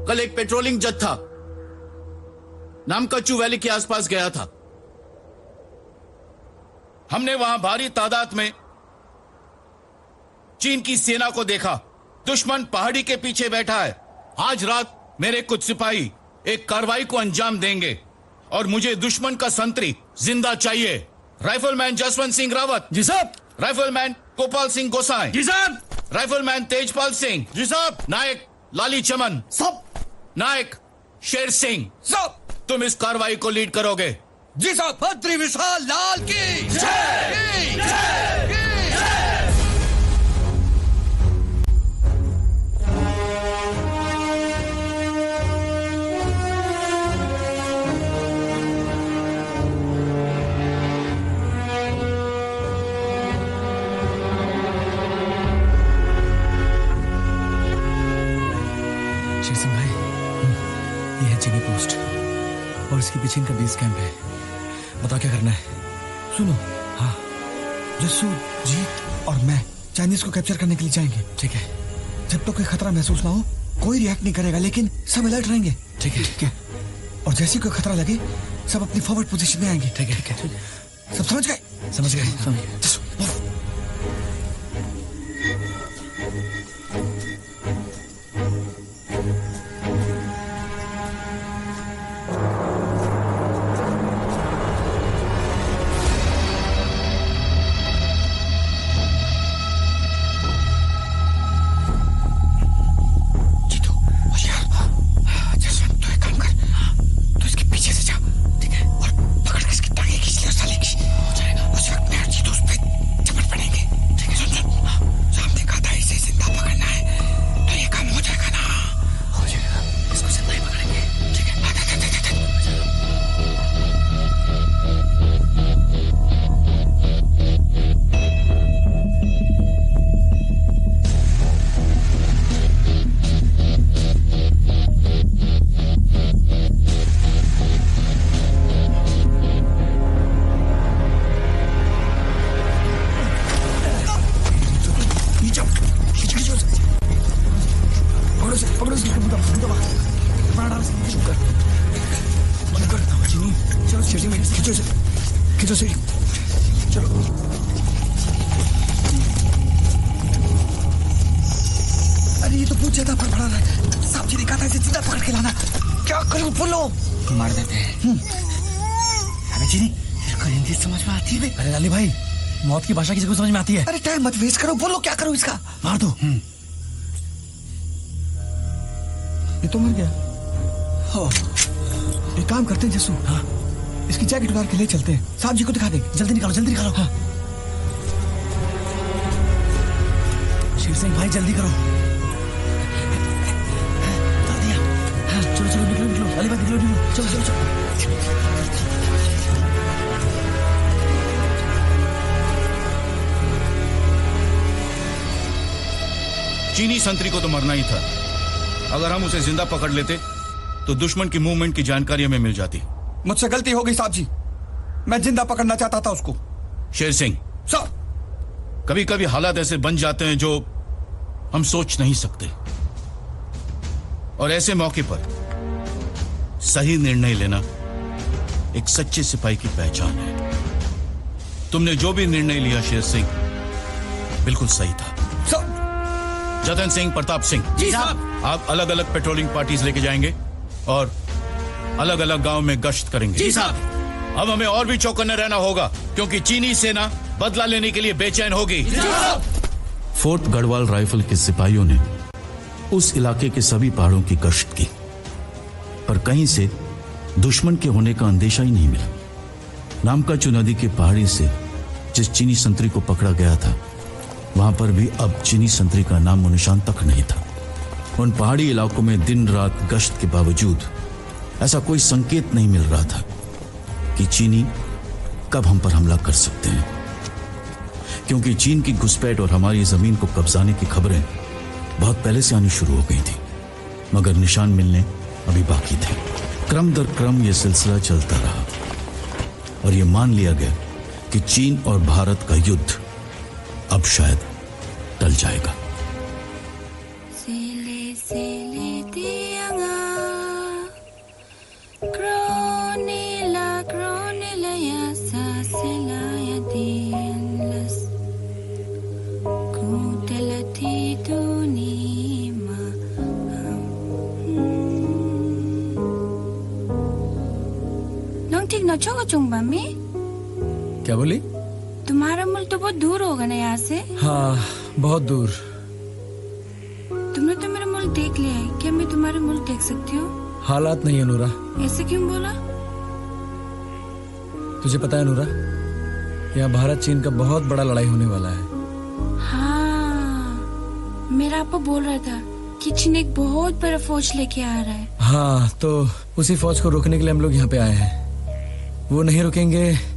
कल एक पेट्रोलिंग जत्था नामकच्चू वैली के आसपास गया था। हमने वहां भारी तादाद में चीन की सेना को देखा। दुश्मन पहाड़ी के पीछे बैठा है। आज रात मेरे कुछ सिपाही एक कार्रवाई को अंजाम देंगे और मुझे दुश्मन का संतरी जिंदा चाहिए। राइफलमैन जसवंत सिंह रावत जी साहब, राइफलमैन गोपाल सिंह गोसाई जी साहब, राइफलमैन तेजपाल सिंह जी साहब, नायक लाली चमन सब, नायक शेर सिंह सब। तुम इस कार्रवाई को लीड करोगे जी साहब। बद्री विशाल लाल की जय। शेर सिंह भाई, ये है चीनी पोस्ट और इसके पीछे इनका बेस कैंप है। बताओ क्या करना है? सुनो, हाँ, जस्सू, जीत और मैं चाइनीज को कैप्चर करने के लिए जाएंगे। ठीक है। जब तक कोई खतरा महसूस ना हो कोई रिएक्ट नहीं करेगा, लेकिन सब अलर्ट रहेंगे। ठीक है, ठीक है। और जैसे कोई खतरा लगे सब अपनी फॉरवर्ड पोजीशन में आएंगे। ठीक है, ठीक है। सब समझ गए? समझ गए, समझ गए। खींचो इसे, खींचो सीढ़ी, चलो। अरे ये तो बहुत ज्यादा फड़फड़ा रहा है। साहब जी ने कहा था इसे सीधा पकड़ के लाना। क्या करूं बोलो? मार देते हैं। अबे चीनी, तेरे को हिंदी समझ में आती है? अरे लाली भाई, मौत की भाषा किसी को समझ में आती है? अरे टाइम मत वेस्ट करो, बोलो क्या करूं इसका? मार दो। ये तो मर गया। हो, एक काम करते हैं जसू, हाँ, इसकी जैकेट उतार के ले चलते हैं, साहब जी को दिखा देंगे। जल्दी निकालो, जल्दी निकालो। हाँ। शेर सिंह भाई जल्दी करो। उतार दिया। हाँ, चलो चलो निकलो निकलो, लाली भाई निकलो निकलो, चलो चलो चलो। चीनी संतरी को तो मरना ही था। अगर हम उसे जिंदा पकड़ लेते तो दुश्मन की मूवमेंट की जानकारी हमें मिल जाती। मुझसे गलती हो गई साहब जी, मैं जिंदा पकड़ना चाहता था उसको। शेर सिंह, सर, कभी कभी हालात ऐसे बन जाते हैं जो हम सोच नहीं सकते, और ऐसे मौके पर सही निर्णय लेना एक सच्चे सिपाही की पहचान है। तुमने जो भी निर्णय लिया शेर सिंह, बिल्कुल सही था। सर। जतन सिंह, प्रताप सिंह, जी साहब। आप अलग अलग पेट्रोलिंग पार्टीज लेके जाएंगे और अलग अलग गांव में गश्त करेंगे। जी साहब। अब हमें और भी चौकन्ने रहना होगा, क्योंकि चीनी सेना बदला लेने के लिए बेचैन होगी। फोर्थ गढ़वाल राइफल के सिपाहियों ने उस इलाके के सभी पहाड़ों की गश्त की, पर कहीं से दुश्मन के होने का अंदेशा ही नहीं मिला। नामकाचू नदी की पहाड़ी से जिस चीनी संतरी को पकड़ा गया था, वहां पर भी अब चीनी संतरी का नामो निशान तक नहीं था। उन पहाड़ी इलाकों में दिन रात गश्त के बावजूद ऐसा कोई संकेत नहीं मिल रहा था कि चीनी कब हम पर हमला कर सकते हैं, क्योंकि चीन की घुसपैठ और हमारी जमीन को कब्जाने की खबरें बहुत पहले से आनी शुरू हो गई थी, मगर निशान मिलने अभी बाकी थे। क्रम दर क्रम यह सिलसिला चलता रहा और यह मान लिया गया कि चीन और भारत का युद्ध अब शायद टल जाएगा। क्या बोली? तुम्हारा मुल्क तो बहुत दूर होगा ना यहाँ से। हाँ, बहुत दूर। तुमने तो मेरा मुल्क देख लिया है, क्या मैं तुम्हारा मुल्क देख सकती हूँ? हालात नहीं है नूरा। ऐसे क्यों बोला? तुझे पता है नूरा, यहाँ भारत चीन का बहुत बड़ा लड़ाई होने वाला है। हाँ, मेरा आपको बोल रहा था कि चीन एक बहुत बड़ा फौज लेके आ रहा है। हाँ, तो उसी फौज को रोकने के लिए हम लोग यहाँ पे आए हैं। वो नहीं रुकेंगे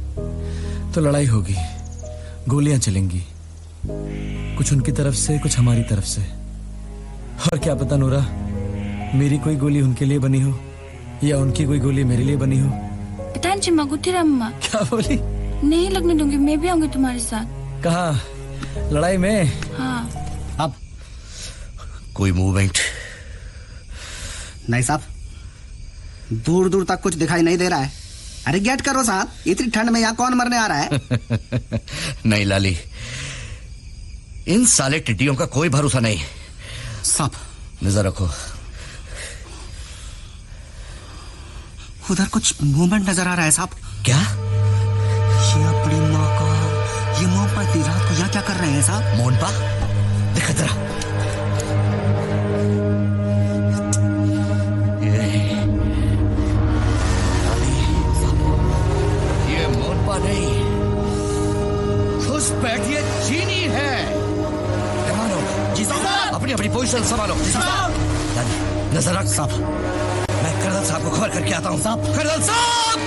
तो लड़ाई होगी, गोलियां चलेंगी, कुछ उनकी तरफ से कुछ हमारी तरफ से। और क्या पता नूरा, मेरी कोई गोली उनके लिए बनी हो या उनकी कोई गोली मेरे लिए बनी हो। पता नहीं मगुथिरा अम्मा। क्या बोली? नहीं लगने दूंगी, मैं भी आऊंगी तुम्हारे साथ। कहाँ? लड़ाई में? हाँ। अब कोई मूवमेंट नहीं साहब, दूर दूर तक कुछ दिखाई नहीं दे रहा है। अरे गेट करो साहब, इतनी ठंड में यहाँ कौन मरने आ रहा है? नहीं लाली, इन साले टिड्डियों का कोई भरोसा नहीं। साहब नजर रखो। उधर कुछ मूवमेंट नजर आ रहा है साहब। क्या? ये अपनी माँ का, ये मोमबत्ती रात को यहाँ क्या कर रहे हैं साहब? मोनपा देखा जरा। ये मोनपा नहीं, घुसपैठिए चीनी है। कमानो जी साहब, अपनी अपनी पोजीशन संभालो। जी साहब, नजर रख साहब। मैं कर्नल साहब को खबर करके आता हूँ। साहब, कर्नल साहब,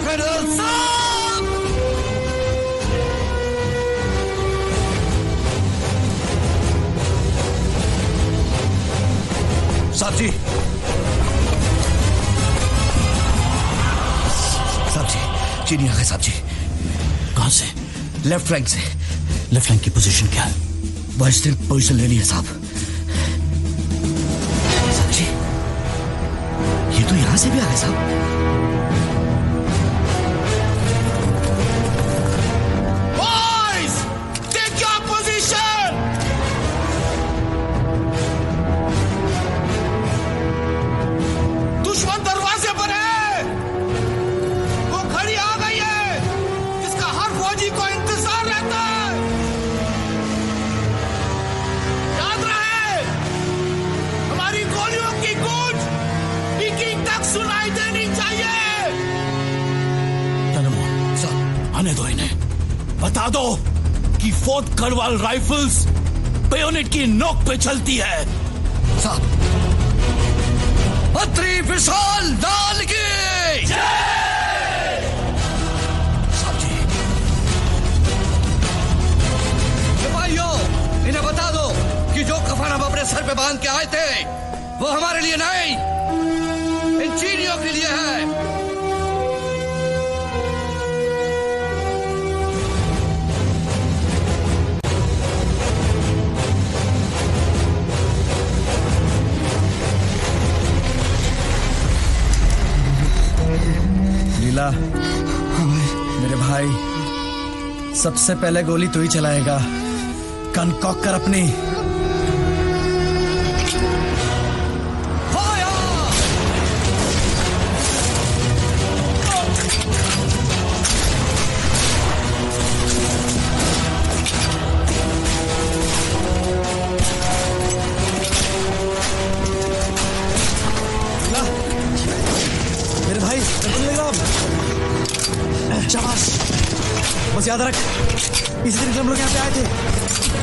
कर्नल साहब, साहब जी, साहब जी, चीनी आ गए साहब जी। कहां से? लेफ्ट फ्लैंक से। लेफ्ट फ्लैंक की पोजीशन क्या है? वेस्टर्न पोजीशन ले ली है साहब। तो यहां से भी आ गए साहब। Boys, take your position. दुश्मन दरवाजे पर है। वो घड़ी आ गई है जिसका हर फौजी को इंतजार रहता है। याद रहे, हमारी गोलियों की गूंज पीकिंग तक सुनाई देनी चाहिए। आने दो इन्हें, बता दो कि फोर्थ गढ़वाल राइफल्स बेयोनेट की नोक पे चलती है। साहब, अत्री विशाल लाल की साहब जी। सिपाहियों, इन्हें बता दो कि जो कफन हम अपने सर पे बांध के आए थे वो हमारे लिए नहीं, इन चीनियों के लिए है। लीला, मेरे भाई, सबसे पहले गोली तू ही चलाएगा। कनकॉक कर अपनी। मेरे भाई, शाबाश। बस याद रख, इसी तरीके हम लोग यहाँ पे आए थे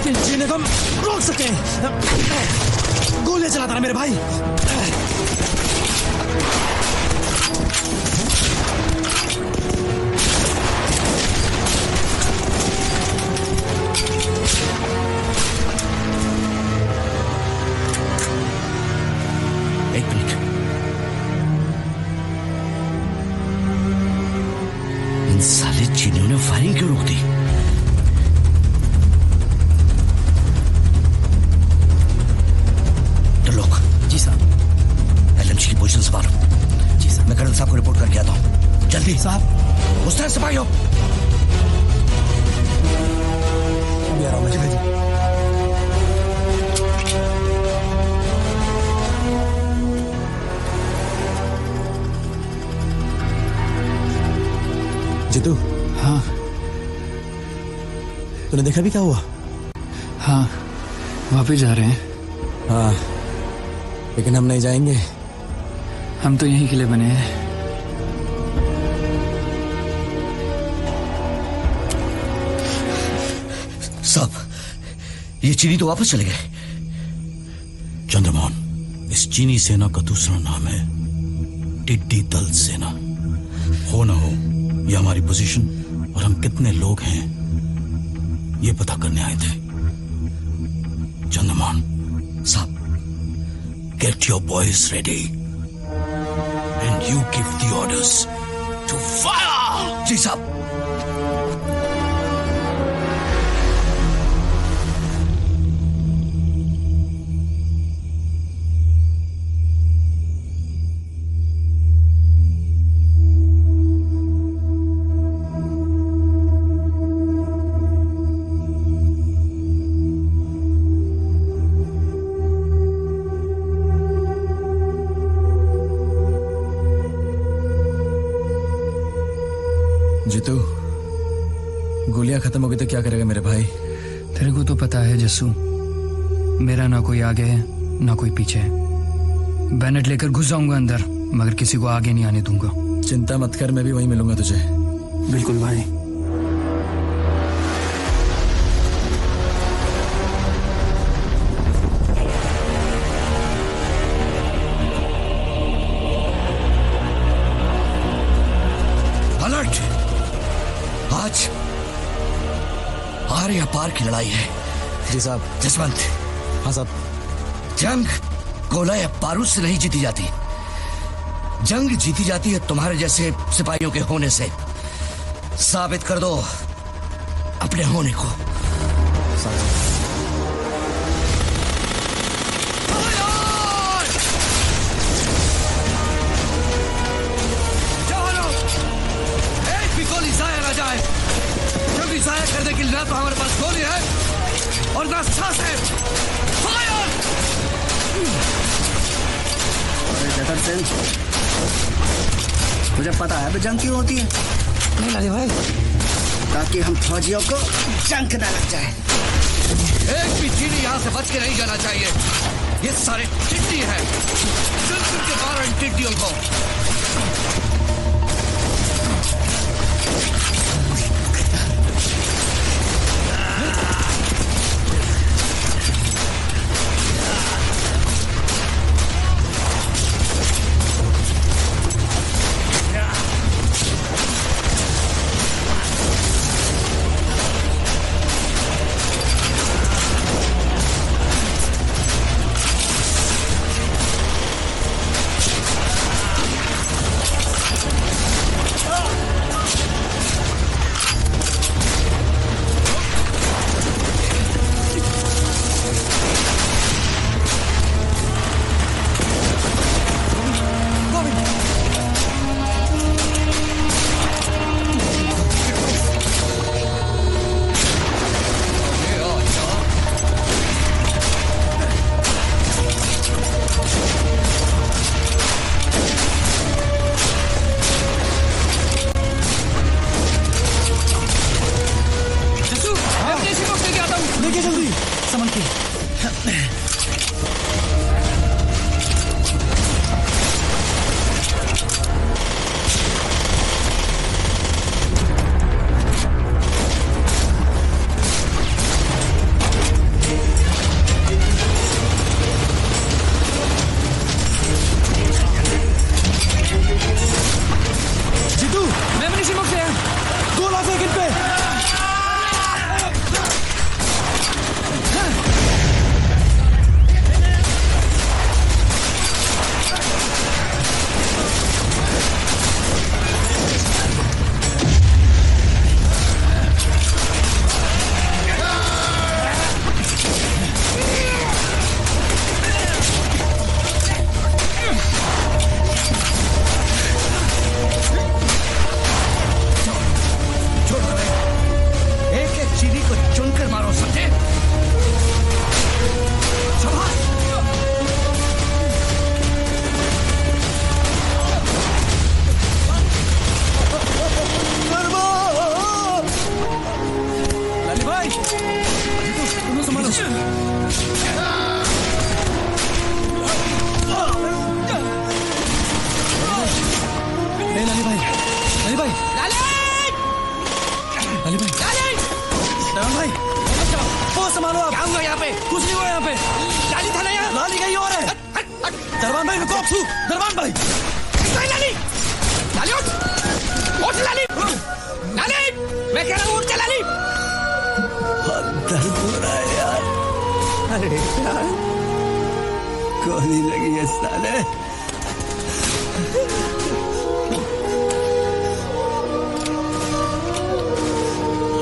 कि जीने को हम रोक सके। गोलियां चलाता रहा मेरे भाई। एक मिनट, इन साले चीनियों ने फायरिंग क्यों रोक दी? लोग जी साहब। एलएमजी की पोजीशन संभालो। जी साहब। मैं कर्नल साहब को रिपोर्ट करके आता हूँ। जल्दी साहब। उस तरह सिपाहियों। अभी आ रहा हूँ मैं जी। जीतू। हाँ। तूने देखा भी क्या हुआ? हाँ, वापस जा रहे हैं। हाँ, लेकिन हम नहीं जाएंगे। हम तो यहीं के लिए बने हैं। साहब, ये चीनी तो वापस चले गए। चंद्रमोहन, इस चीनी सेना का दूसरा नाम है टिड्डी दल सेना। हो ना हो, ये हमारी पोजीशन और हम कितने लोग हैं ये पता करने आए थे। चंद्रमोहन साहब, get your boys ready and you give the orders to fire. जी साहब। जीतू, गोलियां खत्म हो गई तो क्या करेगा मेरे भाई? तेरे को तो पता है जस्सू, मेरा ना कोई आगे है ना कोई पीछे है। बैनेट लेकर घुस जाऊंगा अंदर, मगर किसी को आगे नहीं आने दूंगा। चिंता मत कर, मैं भी वहीं मिलूंगा तुझे। बिल्कुल भाई। अलर्ट! आज आर या पार की लड़ाई है। जी साहब। जसवंत। हाँ साहब। जंग गोला या बारूद से नहीं जीती जाती, जंग जीती जाती है तुम्हारे जैसे सिपाहियों के होने से। साबित कर दो अपने होने को। सिंह, मुझे पता है भी जंग क्यों होती है। नहीं लाली भाई, ताकि हम फौजियों को जंग न लग जाए। एक भी चीनी यहाँ से बच के नहीं जाना चाहिए। ये सारे टिड्डी हैं। चुन के मारो इन टिड्डियों को।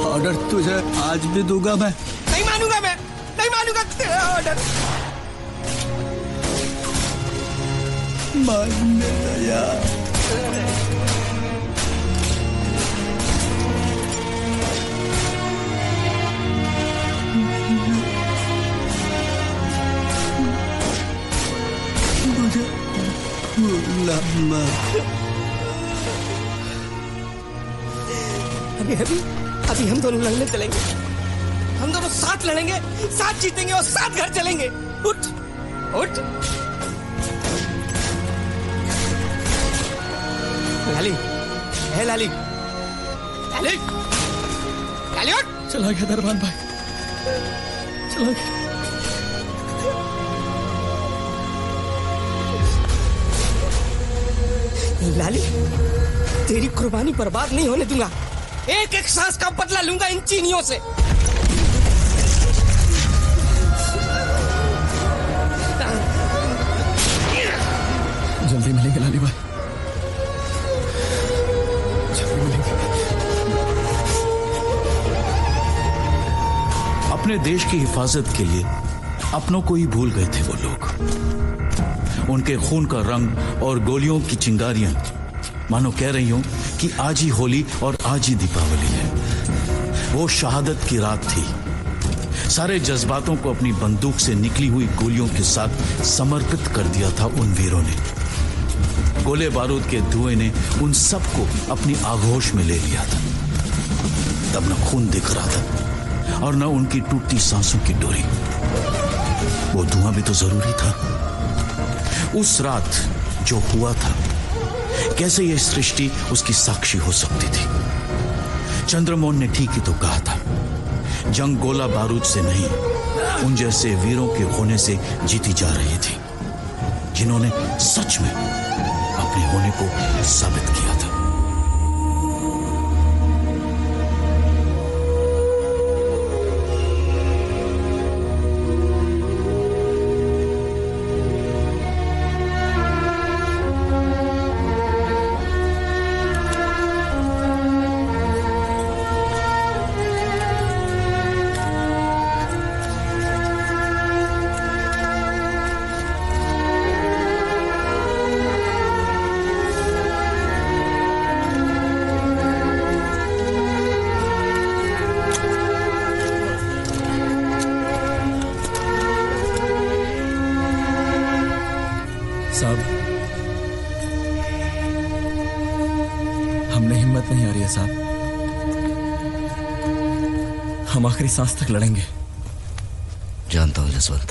ऑर्डर तुझे आज भी दूंगा मैं। नहीं मानूंगा, मैं नहीं मानूंगा तेरा ऑर्डर। मानने दो यार। मुझे भूलना मत। अभी हम दोनों लड़ने चलेंगे। हम दोनों साथ लड़ेंगे, साथ जीतेंगे और साथ घर चलेंगे। उठ उठ लाली, है लाली, लाली, लाली उठ। चला गया दरबान भाई, चला गया। लाली, तेरी कुर्बानी बर्बाद नहीं होने दूंगा। एक एक सांस का बदला लूंगा इन चीनियों से। जल्दी मिलेंगे लाली भाई, जल्दी मिलेंगे। अपने देश की हिफाजत के लिए अपनों को ही भूल गए थे वो लोग। उनके खून का रंग और गोलियों की चिंगारियां मानो कह रही हूं कि आज ही होली और आज ही दीपावली है। वो शहादत की रात थी। सारे जज्बातों को अपनी बंदूक से निकली हुई गोलियों के साथ समर्पित कर दिया था उन वीरों ने। गोले बारूद के धुएं ने उन सबको अपनी आगोश में ले लिया था। तब न खून दिख रहा था और न उनकी टूटती सांसों की डोरी। वो धुआं भी तो जरूरी था। उस रात जो हुआ था, कैसे यह सृष्टि उसकी साक्षी हो सकती थी? चंद्रमोहन ने ठीक ही तो कहा था, जंग गोला बारूद से नहीं, उन जैसे वीरों के होने से जीती जा रही थी, जिन्होंने सच में अपने होने को साबित किया था। साहब, हमने हिम्मत नहीं आ रही है साहब। हम आखिरी सांस तक लड़ेंगे। जानता हूं जसवंत,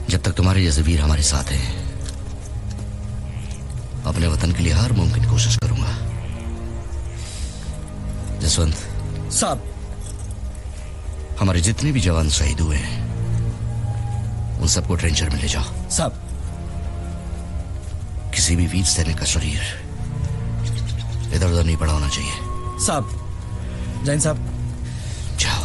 जब तक तुम्हारे जैसे वीर हमारे साथ हैं, अपने वतन के लिए हर मुमकिन कोशिश करूंगा। जसवंत साहब, हमारे जितने भी जवान शहीद हुए हैं, उन सबको ट्रेंचर में ले जाओ। साहब, किसी भी वीर सैनिक का शरीर इधर उधर नहीं पड़ा होना चाहिए। साहब, जैन साहब, जाओ।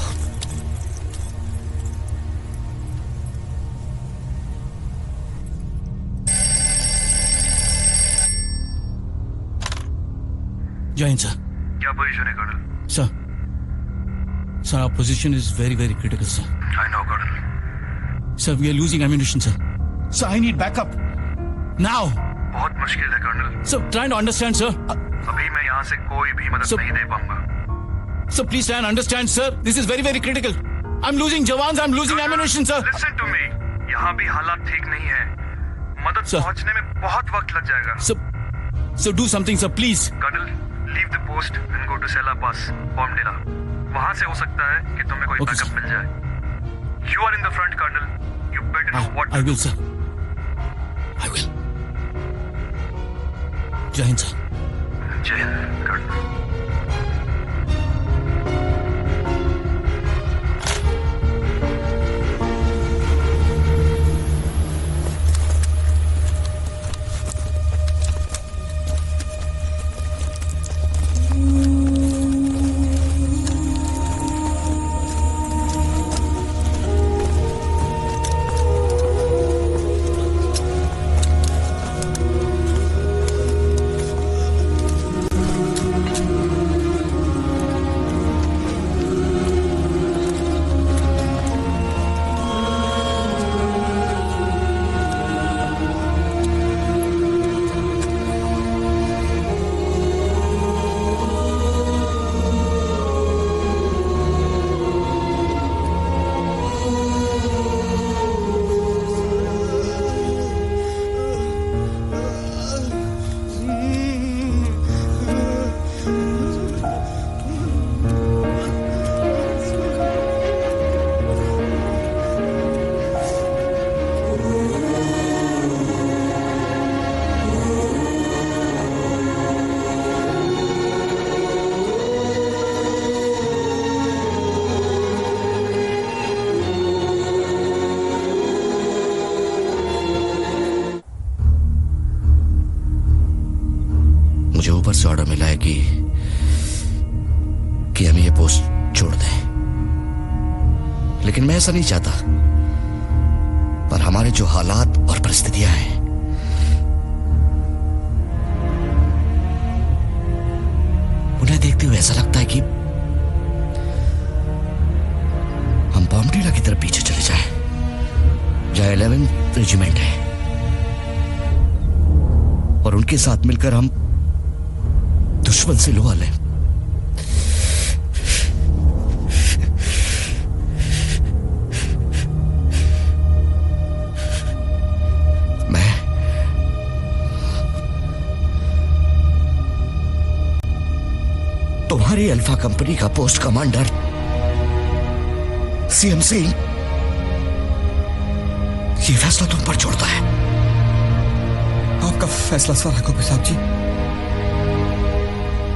जैन सर। क्या पोजीशन है colonel? Sir, our position is very, very critical, sir. I know, colonel. Sir, we are losing ammunition, sir. Sir, I need backup. Now. बहुत मुश्किल है colonel. Sir, try to understand, sir. अभी मैं यहाँ से कोई भी मदद नहीं दे पाऊंगा। Sir, please try and understand, sir. This is very, very critical. I'm losing jawans, I'm losing ammunition, sir. Listen to me. यहाँ भी हालात ठीक नहीं है। मदद पहुँचने में बहुत वक्त लग जाएगा। Sir, do something, sir, please. Colonel, leave the post and go to Sela Pass, Bomdila. वहाँ से हो सकता है कि तुम्हें कोई बैकअप मिल जाए। You are in the front, Colonel. You better know what. I will, sir. I will. Jai Hind, sir. Jai Hind, Colonel. मुझे ऊपर से ऑर्डर मिला है कि हम ये पोस्ट छोड़ दें, लेकिन मैं ऐसा नहीं चाहता। पर हमारे जो हालात और परिस्थितियां हैं, उन्हें देखते हुए ऐसा लगता है कि हम बॉम्बडीला की तरफ पीछे चले जाएं, जहां 11th रेजिमेंट है, और उनके साथ मिलकर हम दुश्मन से लोहा लें। हमारी अल्फा कंपनी का पोस्ट कमांडर सीएम सिंह ये फैसला तुम पर छोड़ता है। आपका फैसला सर हकूमत साहब जी,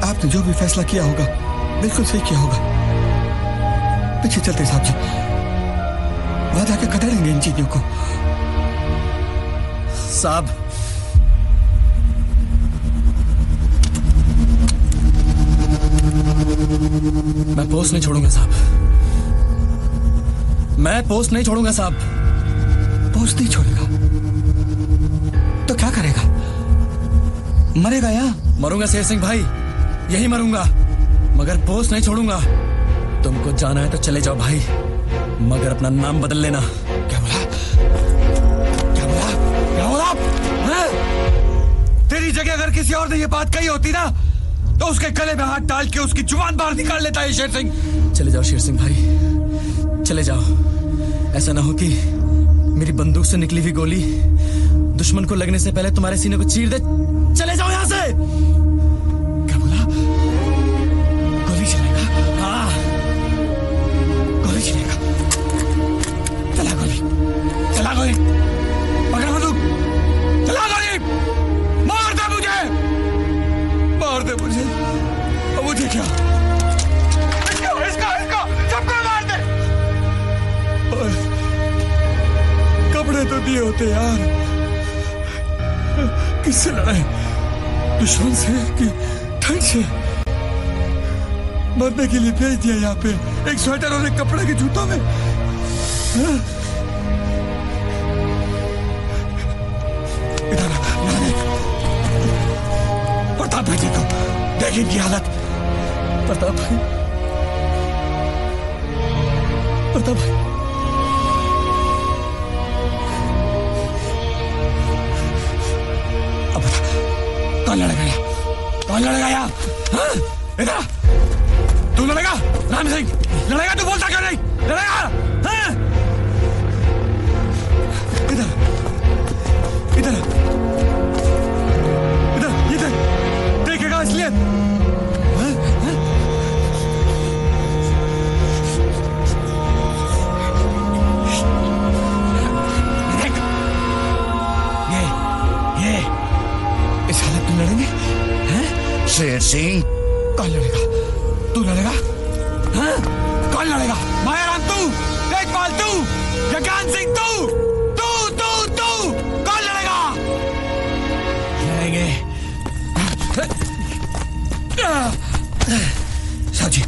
आपने जो भी फैसला किया होगा बिल्कुल सही किया होगा। पीछे चलते साहब जी, वहां जाके खदेड़ेंगे इन चीजों को। साहब मैं पोस्ट नहीं छोड़ूंगा साहब, मैं पोस्ट नहीं छोड़ूंगा साहब। पोस्ट नहीं छोड़ेगा तो क्या करेगा? मरेगा या? मरूंगा शेर सिंह भाई, यही मरूंगा, मगर पोस्ट नहीं छोड़ूंगा। तुमको जाना है तो चले जाओ भाई, मगर अपना नाम बदल लेना। क्या बोला? क्या बोला? क्या बोला? हैं? तेरी जगह अगर किसी और ने ये बात कही होती ना तो उसके गले में हाथ डाल के उसकी जुबान बाहर निकाल लेता है शेर सिंह। चले जाओ शेर सिंह भाई, चले जाओ। ऐसा ना हो कि मेरी बंदूक से निकली हुई गोली दुश्मन को लगने से पहले तुम्हारे सीने को चीर दे। चले जाओ यहां से। क्या बोला? गोली चलेगा? हाँ, गोली चलेगा। चला गोली, चला गोली, पकड़ बंदूक, चला गोली, मार दे मुझे, मार दे मुझे। अब मुझे क्या? इसका सबको मार दे। और कपड़े तो दिए होते यार, किससे लड़ाई? दुश्मन से कि ठंड से? मरने के लिए भेज दिया यहाँ पे एक स्वेटर और एक कपड़े के जूतों में। हाँ? इधर प्रताप भाई देखो, देख इनकी हालत। प्रताप भाई, प्रताप भाई, अब बता कौन लड़ेगा यहाँ? कौन लड़ेगा यहाँ? हाँ? इधर तू लड़ेगा? राम सिंह लड़ेगा? तू बोलता क्यों नहीं? लड़ेगा? हाँ? इधर इधर इधर इधर देखेगा इसलिए। हाँ? हाँ? देख ये इस हालत में लड़ेंगे? हैं? शेर सिंह कौन लड़ेगा? तू लड़ेगा? हाँ? कौन लड़ेगा? मायाराम तू? तेजपाल तू? जगन सिंह तू? तू तू तू कौन लड़ेगा? लड़ेंगे। साहब जी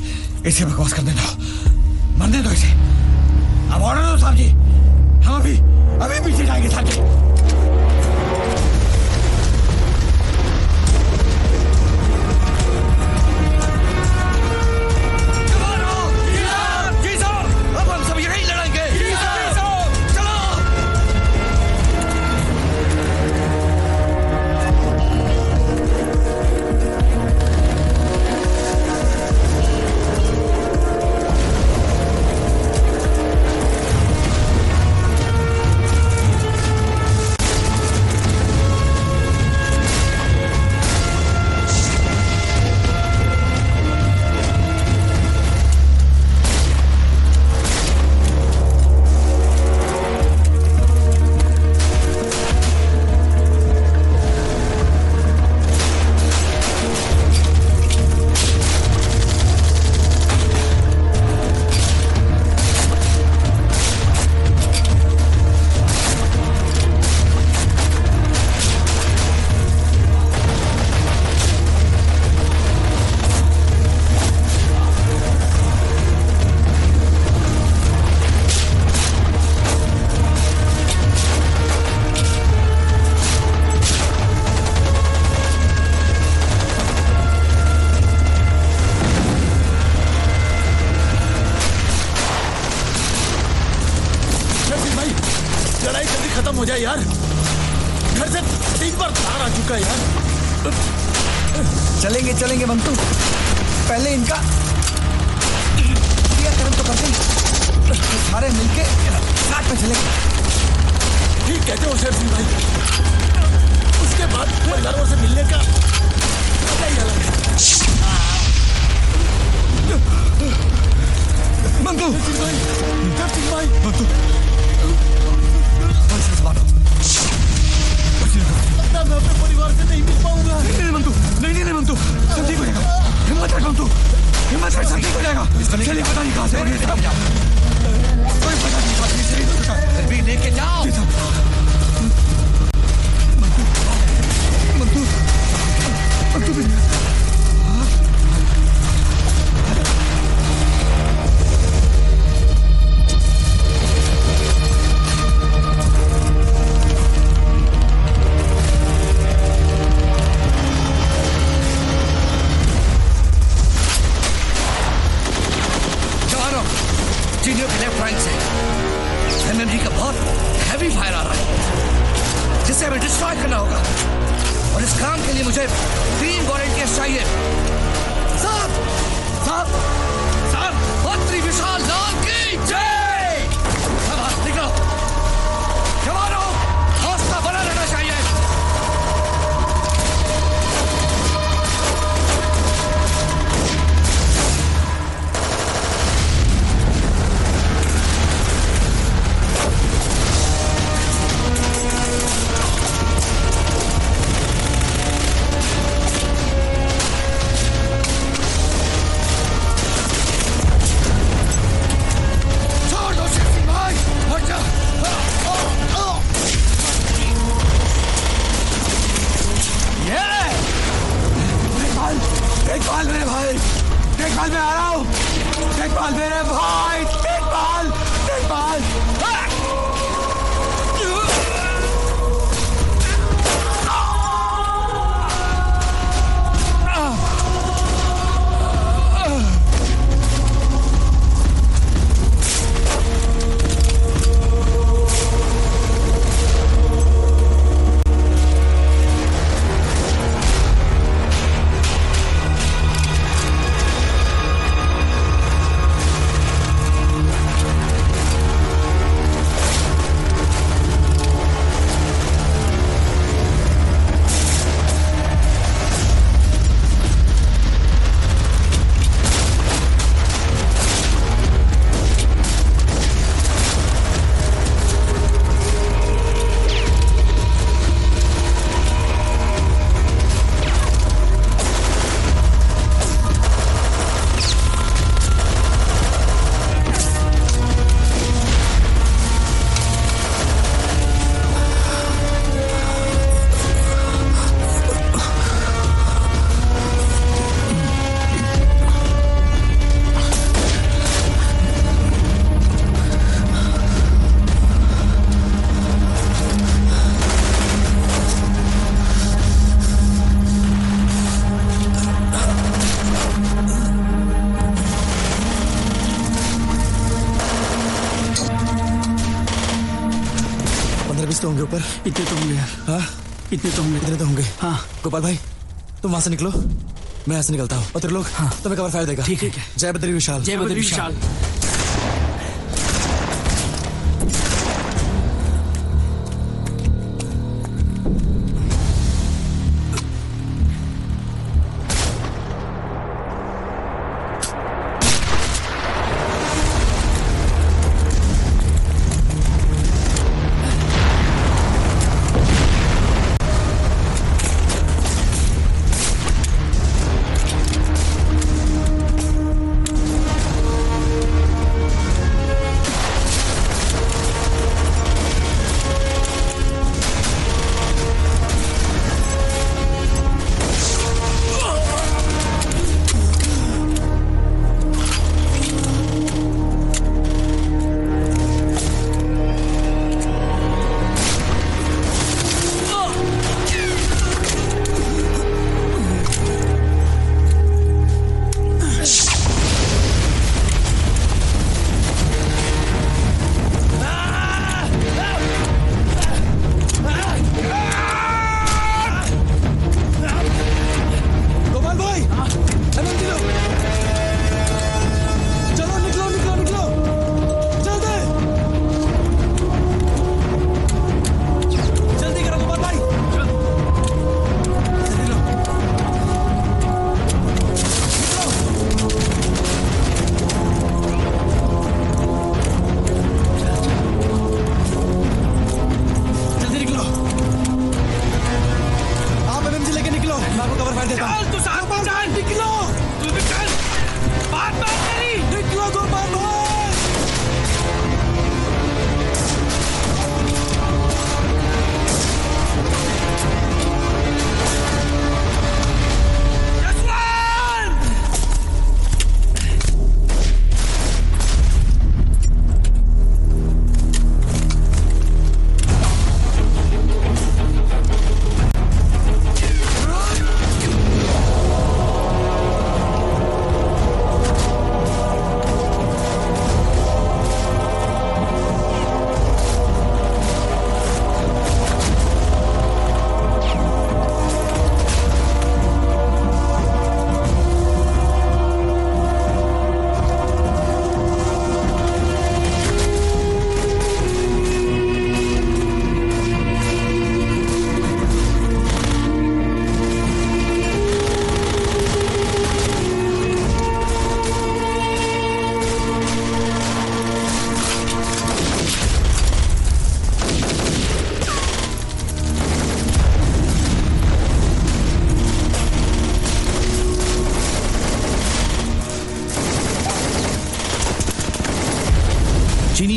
इसे बकवास करने दो, मरने दो इसे। अब ऑर्डर दो साहब जी, हम अभी पीछे जाएंगे साहब जी। खत्म हो जाए यार, घर से 3 बार तार आ चुका है यार। चलेंगे चलेंगे मंटू, पहले इनका क्रियाकर्म तो करते हैं, सारे मिलके साथ में चलेंगे। ठीक कहते हो शेर सिंह भाई, उसके बाद परिवारों से मिलने का मजा ही अलग है। मंतु भाई, भाई मंतु मैं अपने परिवार से नहीं मिल पाऊंगा। नहीं मंतु, नहीं मंतु, सब ठीक हो जाएगा। हिम्मत रख मंतु, हिम्मत रख, सब ठीक हो जाएगा। चलिए पता नहीं कहाँ से कोई पता नहीं, फिर भी लेके जाओ। मंतु, मंतु चीनियों के लेफ्ट फ्लैंक से एमएमजी का बहुत हैवी फायर आ रहा है जिसे हमें डिस्ट्रॉय करना होगा और इस काम के लिए मुझे 3 वॉलंटियर्स चाहिए। साहब साहब साहब मंत्री विशाल लाल की जय। सब निकलो जवानों, हौसला बना रहना चाहिए। देखभाल मेरे भाई, देखभाल मैं आ रहा हूँ। देखभाल मेरे भाई, देखभाल देखभाल। होंगे ऊपर, इतने तो होंगे यार। हाँ इतने तो होंगे, इतने तो होंगे। हाँ गोपाल भाई तुम वहां से निकलो, मैं यहाँ से निकलता हूँ और तेरे लोग हाँ तुम्हें कवर फायर देगा। ठीक है। जय बद्री विशाल। जय बद्री विशाल।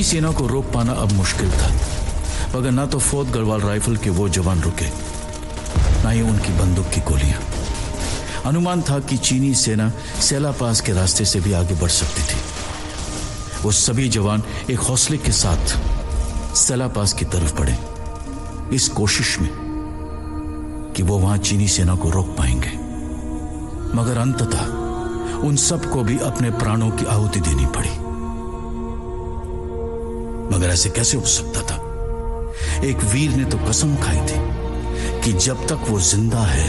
सेना को रोक पाना अब मुश्किल था, मगर ना तो फोर्थ गढ़वाल राइफल के वो जवान रुके, ना ही उनकी बंदूक की गोलियां। अनुमान था कि चीनी सेना सेला पास के रास्ते से भी आगे बढ़ सकती थी। वो सभी जवान एक हौसले के साथ सेला पास की तरफ बढ़े, इस कोशिश में कि वो वहां चीनी सेना को रोक पाएंगे। मगर अंततः उन सबको भी अपने प्राणों की आहुति देनी पड़ी। मगर ऐसे कैसे हो सकता था? एक वीर ने तो कसम खाई थी कि जब तक वो जिंदा है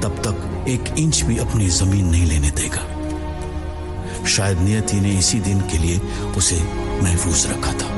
तब तक 1 इंच भी अपनी जमीन नहीं लेने देगा। शायद नियति ने इसी दिन के लिए उसे महफूज रखा था।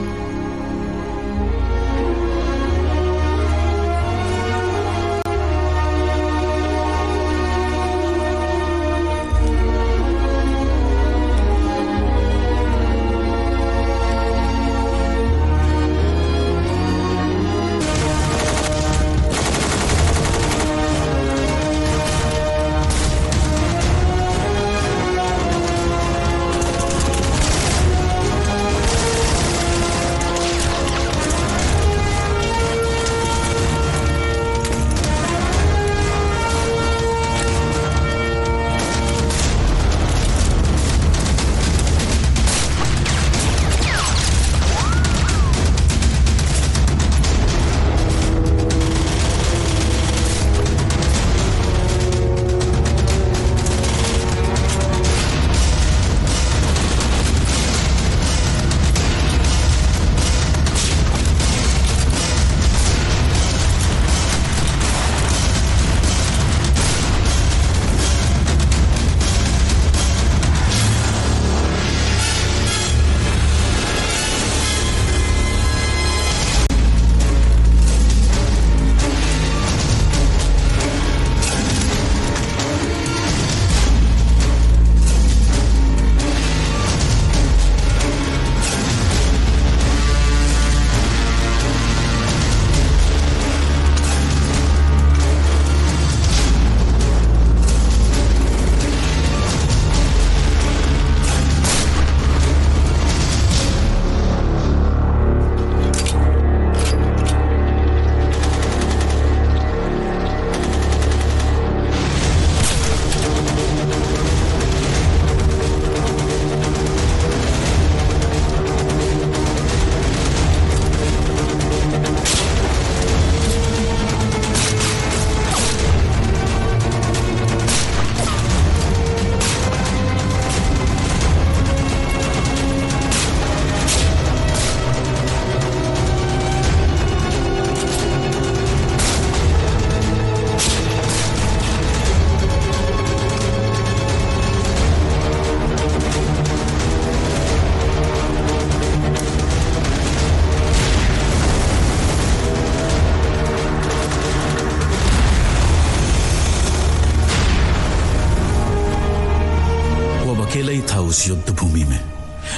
अकेला ही था उस युद्ध भूमि में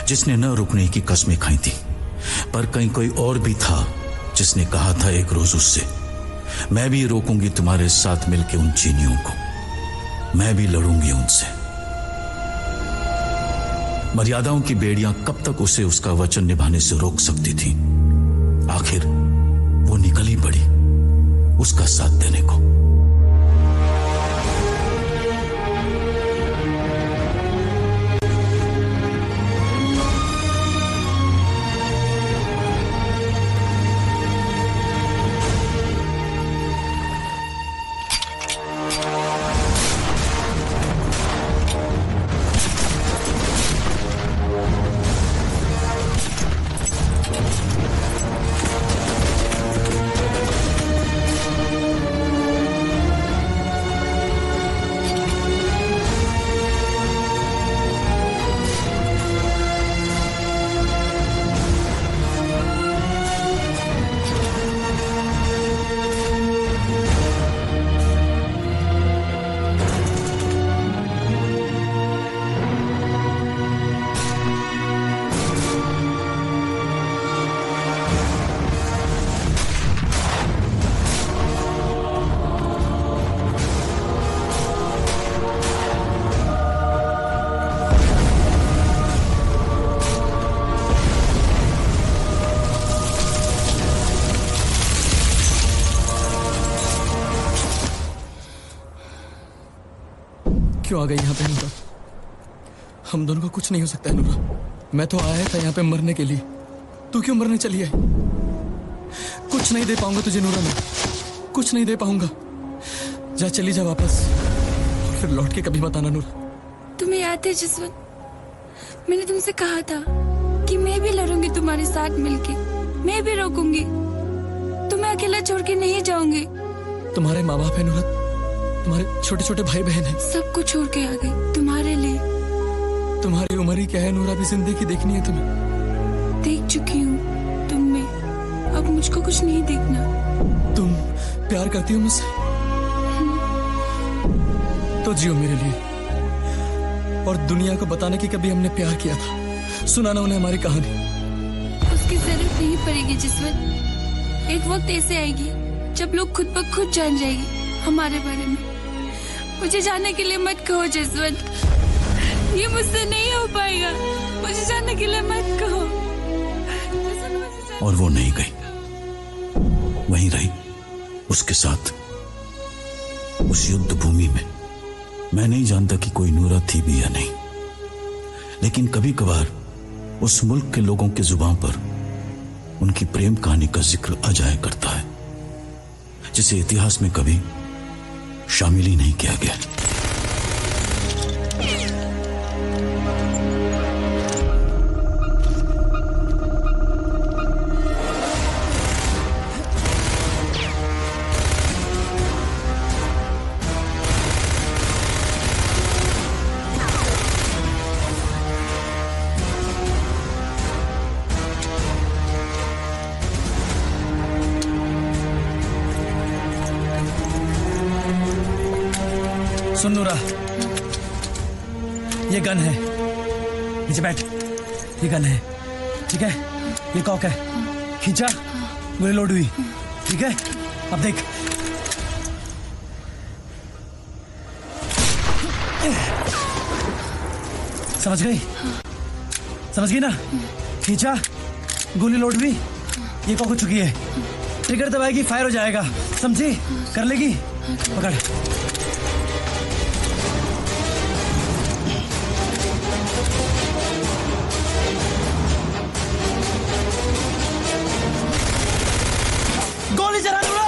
जिसने न रुकने की कस्में खाई थी, पर कहीं कोई और भी था जिसने कहा था एक रोज उससे, मैं भी रोकूंगी तुम्हारे साथ मिलके उन चीनियों को, मैं भी लड़ूंगी उनसे। मर्यादाओं की बेड़ियां कब तक उसे उसका वचन निभाने से रोक सकती थी? आखिर वो निकल ही पड़ी उसका साथ देने को। क्यों आ गई यहाँ पे नूरा? हम दोनों को कुछ नहीं हो सकता है नूरा। मैं तो आया था यहाँ पे मरने के लिए, तू क्यों मरने चली है? कुछ नहीं दे पाऊंगा तुझे नूरा, मैं कुछ नहीं दे पाऊंगा। जा चली जा वापस, और फिर लौट के कभी मत आना नूरा। तुम्हें याद है जसवंत, मैंने तुमसे कहा था कि मैं भी लड़ूंगी तुम्हारे साथ मिलके, मैं भी रोकूंगी, तुम्हें अकेला छोड़ के नहीं जाऊंगी। तुम्हारे माँ बाप है नूरा, तुम्हारे छोटे छोटे भाई बहन है, सबको छोड़ के आ गई तुम्हारे लिए। तुम्हारी उम्र ही क्या है नूरा, भी जिंदगी देखनी है तुम्हें। देख चुकी हूँ तुम में, अब मुझको कुछ नहीं देखना। तुम प्यार करती हो मुझसे तो जियो मेरे लिए, और दुनिया को बताने की कभी हमने प्यार किया था, सुनाना उन्हें हमारी कहानी। उसकी जरूरत नहीं पड़ेगी जसवंत, एक वक्त ऐसे आएगी जब लोग खुद ब खुद जान जाएगी हमारे बारे में। मुझे जाने के लिए मत कहो जसवंत, ये मुझसे नहीं हो पाएगा, मुझे जाने के लिए मत कहो। और वो नहीं गई, वहीं रही उसके साथ उस युद्ध भूमि में। मैं नहीं जानता कि कोई नूरा थी भी या नहीं, लेकिन कभी कभार उस मुल्क के लोगों के जुबान पर उनकी प्रेम कहानी का जिक्र आ जाया करता है, जिसे इतिहास में कभी शामिल ही नहीं किया गया। सुन नूरा, ये गन है, नीचे बैठ। ये गन है, ठीक है? ये कॉक है, खींचा, गोली लोड हुई, ठीक है? अब देख, समझ गई? समझ गई ना? खींचा, गोली लोड हुई, ये कॉक हो चुकी है। ट्रिगर दबाएगी, फायर हो जाएगा, समझी? कर लेगी? पकड़। गोली चला नूरा।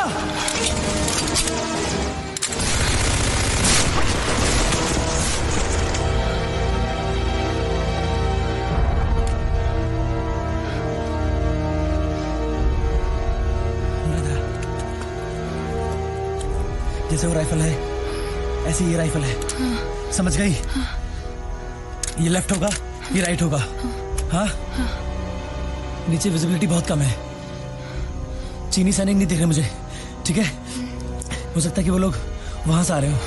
जैसे वो राइफल है ऐसे ये राइफल है, समझ गई? ये लेफ्ट होगा, ये राइट होगा। हाँ, नीचे विजिबिलिटी बहुत कम है, चीनी सैनिक नहीं दिख रहे मुझे, ठीक है? हो सकता है कि वो लोग वहां से आ रहे हो,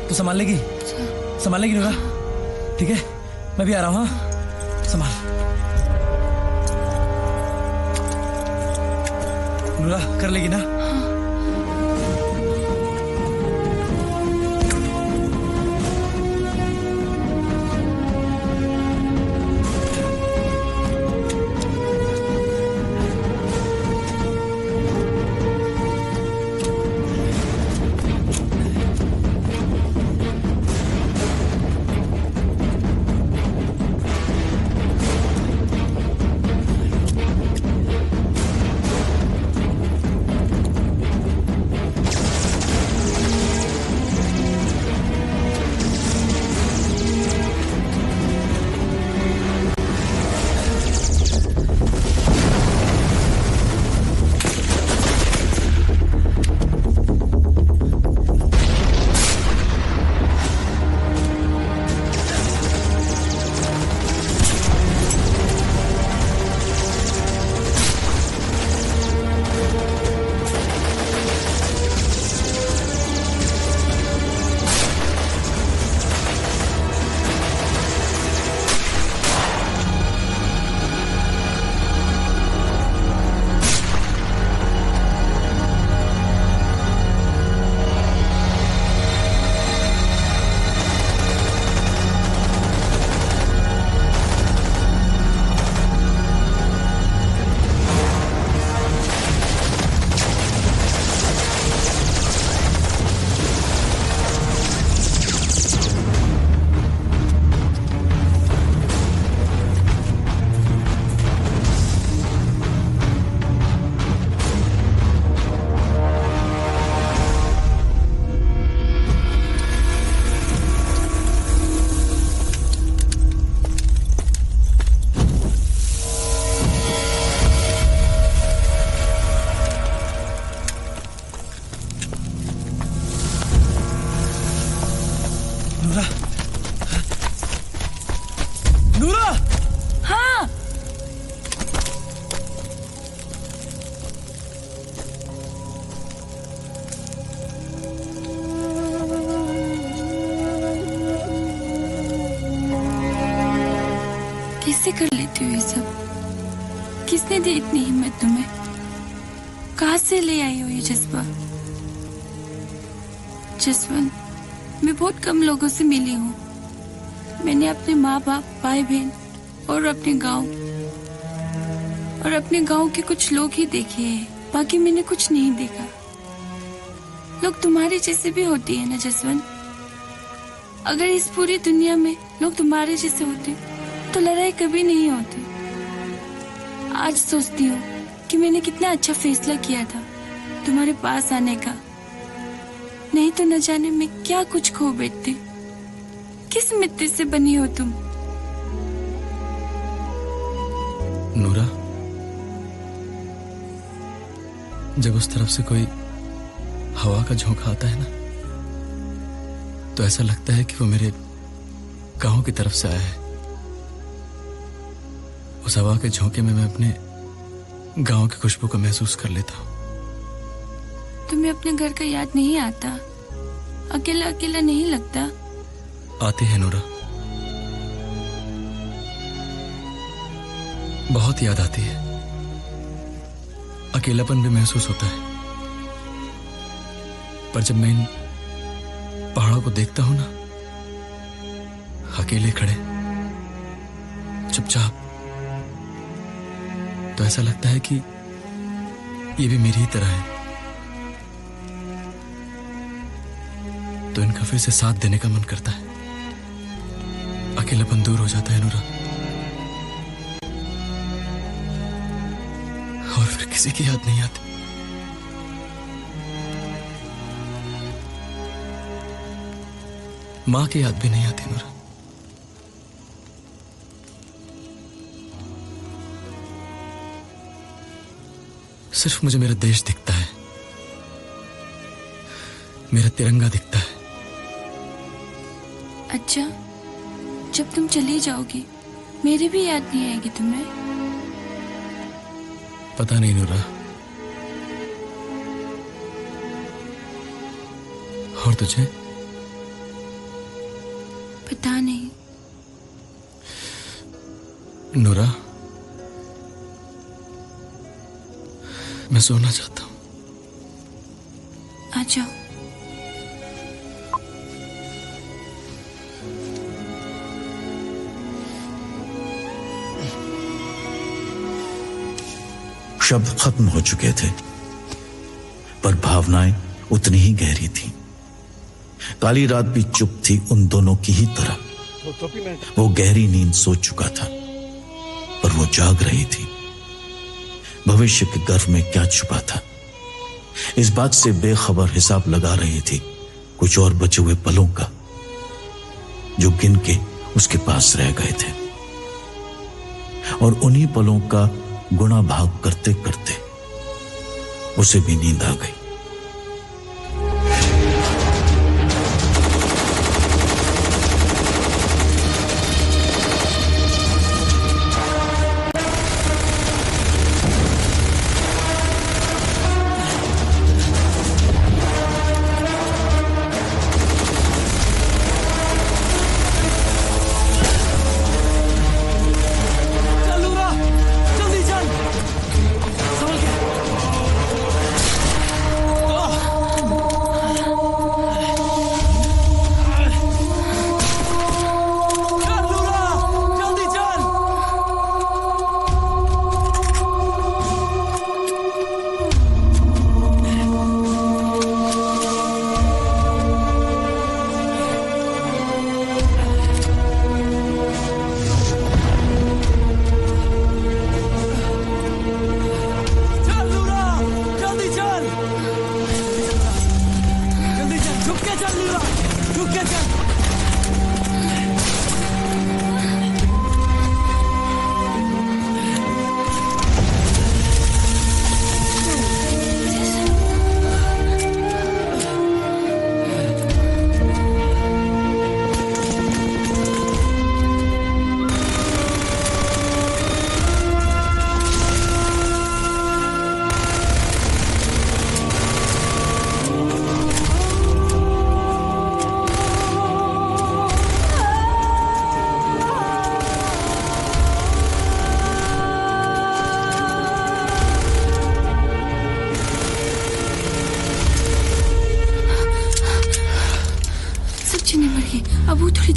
तो संभाल लेगी? संभाल लेगी नूरा? ठीक है, मैं भी आ रहा हूँ। हाँ, संभाल नूरा, कर लेगी ना? किसने दी इतनी हिम्मत तुम्हें? कहाँ से ले आई हो ये जज्बा? जसवंत, मैं बहुत कम लोगों से मिली हूँ। मैंने अपने माँ बाप, भाई बहन और अपने गांव के कुछ लोग ही देखे हैं, बाकी मैंने कुछ नहीं देखा। लोग तुम्हारे जैसे भी होते हैं ना जसवंत? अगर इस पूरी दुनिया में लोग तुम्हारे जैसे होते तो लड़ाई कभी नहीं होती। आज सोचती हूँ कि मैंने कितना अच्छा फैसला किया था तुम्हारे पास आने का, नहीं तो न जाने मैं क्या कुछ खो बैठती। किस मिट्टी से बनी हो तुम? नूरा, जब उस तरफ से कोई हवा का झोंका आता है ना, तो ऐसा लगता है कि वो मेरे गांव की तरफ से आया है। उस हवा के झोंके में मैं अपने गांव की खुशबू को महसूस कर लेता हूँ। तुम्हें अपने घर का याद नहीं आता? अकेला अकेला नहीं लगता? आती है नूरा, बहुत याद आती है। अकेलापन भी महसूस होता है, पर जब मैं इन पहाड़ों को देखता हूं ना, अकेले खड़े चुपचाप, तो ऐसा लगता है कि ये भी मेरी ही तरह है। तो इनका फिर से साथ देने का मन करता है। अकेलापन दूर हो जाता है नूरा, और फिर किसी की याद नहीं आती। मां की याद भी नहीं आती नूरा। सिर्फ मुझे मेरा देश दिखता है, मेरा तिरंगा दिखता है। अच्छा, जब तुम चली जाओगी मेरी भी याद नहीं आएगी तुम्हें? पता नहीं नूरा। और तुझे? पता नहीं। नूरा, मैं सोना चाहता हूं। आ जाओ। शब्द खत्म हो चुके थे, पर भावनाएं उतनी ही गहरी थीं। काली रात भी चुप थी उन दोनों की ही तरह। वो गहरी नींद सो चुका था, पर वो जाग रही थी। भविष्य के गर्भ में क्या छुपा था, इस बात से बेखबर हिसाब लगा रही थी कुछ और बचे हुए पलों का, जो गिन के उसके पास रह गए थे। और उन्हीं पलों का गुणा भाग करते करते उसे भी नींद आ गई।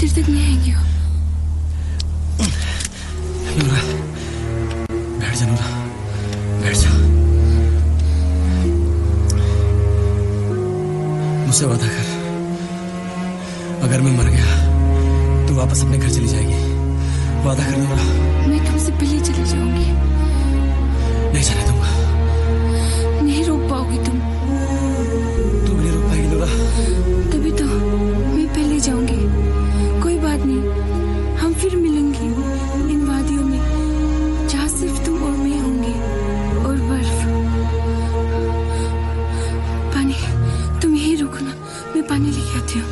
देर तक नहीं आएंगी वो। नूरा, बैठ जा नूरा, बैठ जा। मुझसे वादा कर, अगर मैं मर गया तो वापस अपने घर चली जाएगी। वादा कर नूरा। मैं तुमसे पहले चली जाऊंगी। नहीं जाने दूंगा। नहीं रोक पाओगी तुम। तू भी नहीं रोक पाएगी नूरा। तभी तो मैं पहले जाऊंगी। कोई बात नहीं, हम फिर मिलेंगे इन वादियों में जहाँ सिर्फ तुम और मैं होंगे। और बर्फ, पानी, तुम यही रुको ना, मैं पानी लेके आती हूँ।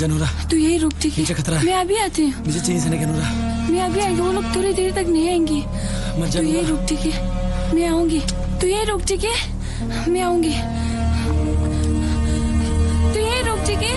नूरा, तू यही रुक, ठीक है? नीचे खतरा है। मैं अभी आती हूँ। मुझे चाहिए से नूरा। मैं अभी आएंगे, वो लोग थोड़ी देर तक नहीं आएंगे। तू यही रुक, ठीक है? मैं आऊंगी। तू यही रुक, ठीक है? मैं आऊंगी। तू यही रुक, ठीक है?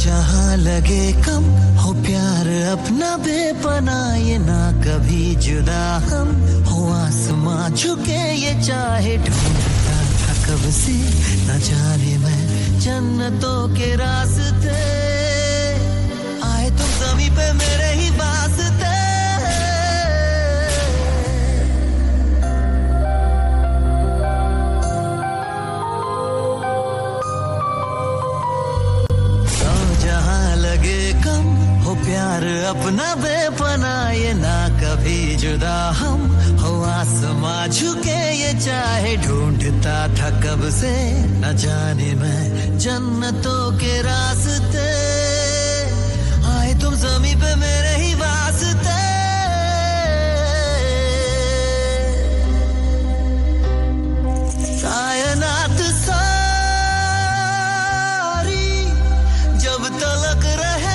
जहाँ लगे कम हो प्यार अपना बेपना, ये ना कभी जुदा हम हो आसमां झुके, ये चाहे ढूंढता था कब से न जाने मैं जन्नतों के रास्ते, आए तुम ज़मीं पे मेरे ही वास्ते। प्यार अपना बेपना, ये ना कभी जुदा हम हो आसमां झुके, ये चाहे ढूंढता था कब से न जाने मैं जन्नतों के रास्ते, आए तुम ज़मीं पे मेरे ही वास्ते। कायनात सारी जब तलक रहे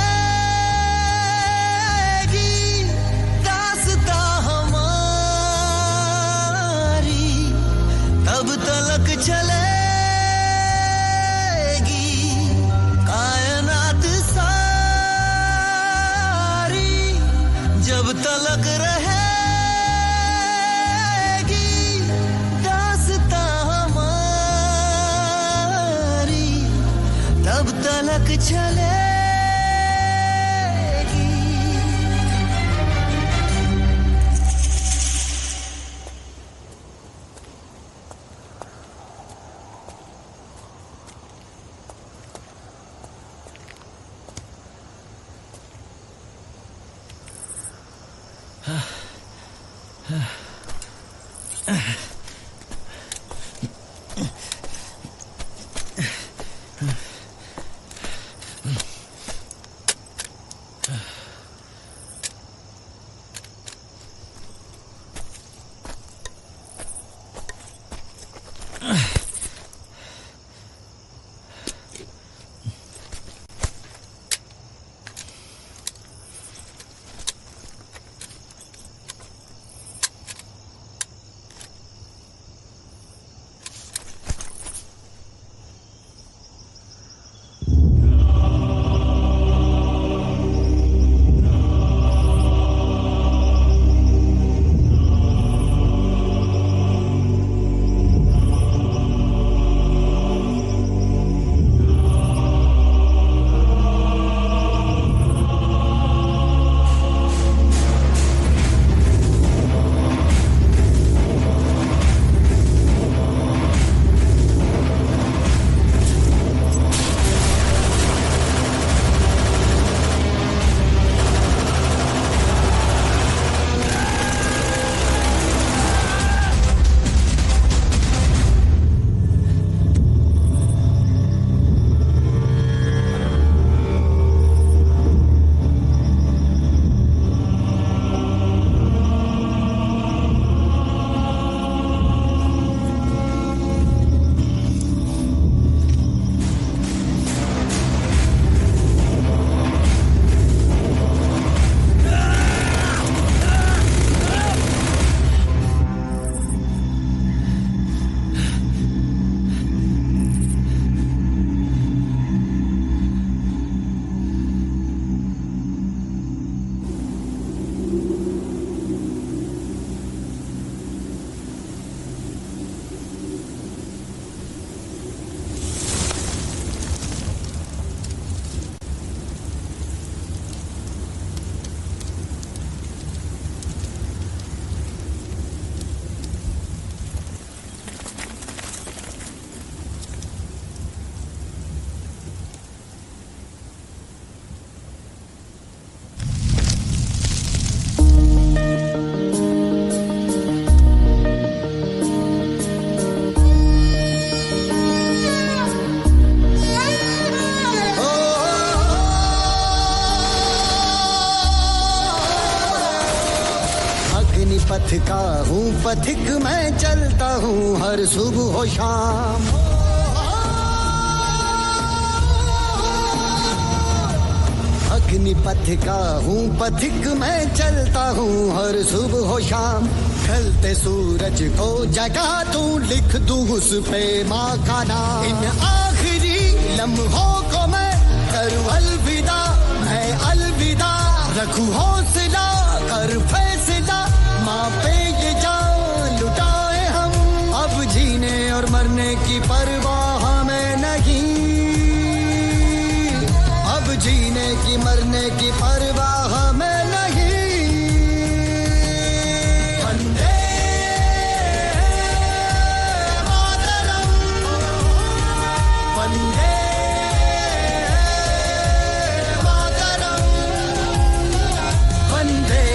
चलेगी, कायनात सारी जब तलक रहेगी, दास्तां हमारी तब तलक चले। पथ का हूँ पथिक मैं चलता हूँ हर सुबह हो शाम। अग्निपथ का हूँ पथिक मैं चलता हूँ हर सुबह हो शाम। ढलते सूरज को जगा दूं लिख दूं उस पे माँ का नाम। इन आखिरी लम्हों को मैं करूँ अलविदा, मैं अलविदा रखूं हौसला कर फैसला। माँ पे ये जान लुटाए हम, अब जीने और मरने की परवाह हमें नहीं। अब जीने की मरने की परवाह हमें नहीं। वंदे मातरम, वंदे मातरम, वंदे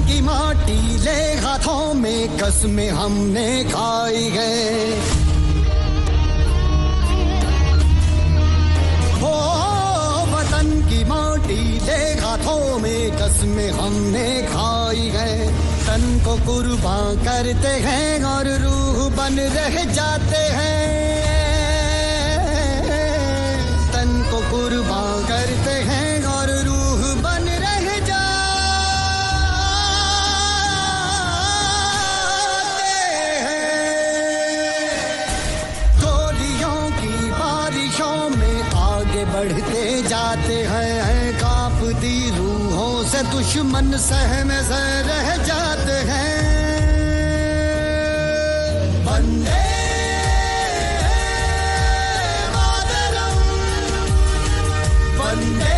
की माटी ले हाथों में कसमें हमने खाई गए। ओ वतन की माटी ले हाथों में कसमें हमने खाई गए। तन को कुर्बान करते हैं और रूह बन रह जाते हैं। तन को कुर्बान करते हैं और रूह बन रह बढ़ते जाते हैं। कांपती रूहों से दुश्मन सहमे से रह जाते हैं। वंदे मातरम, वंदे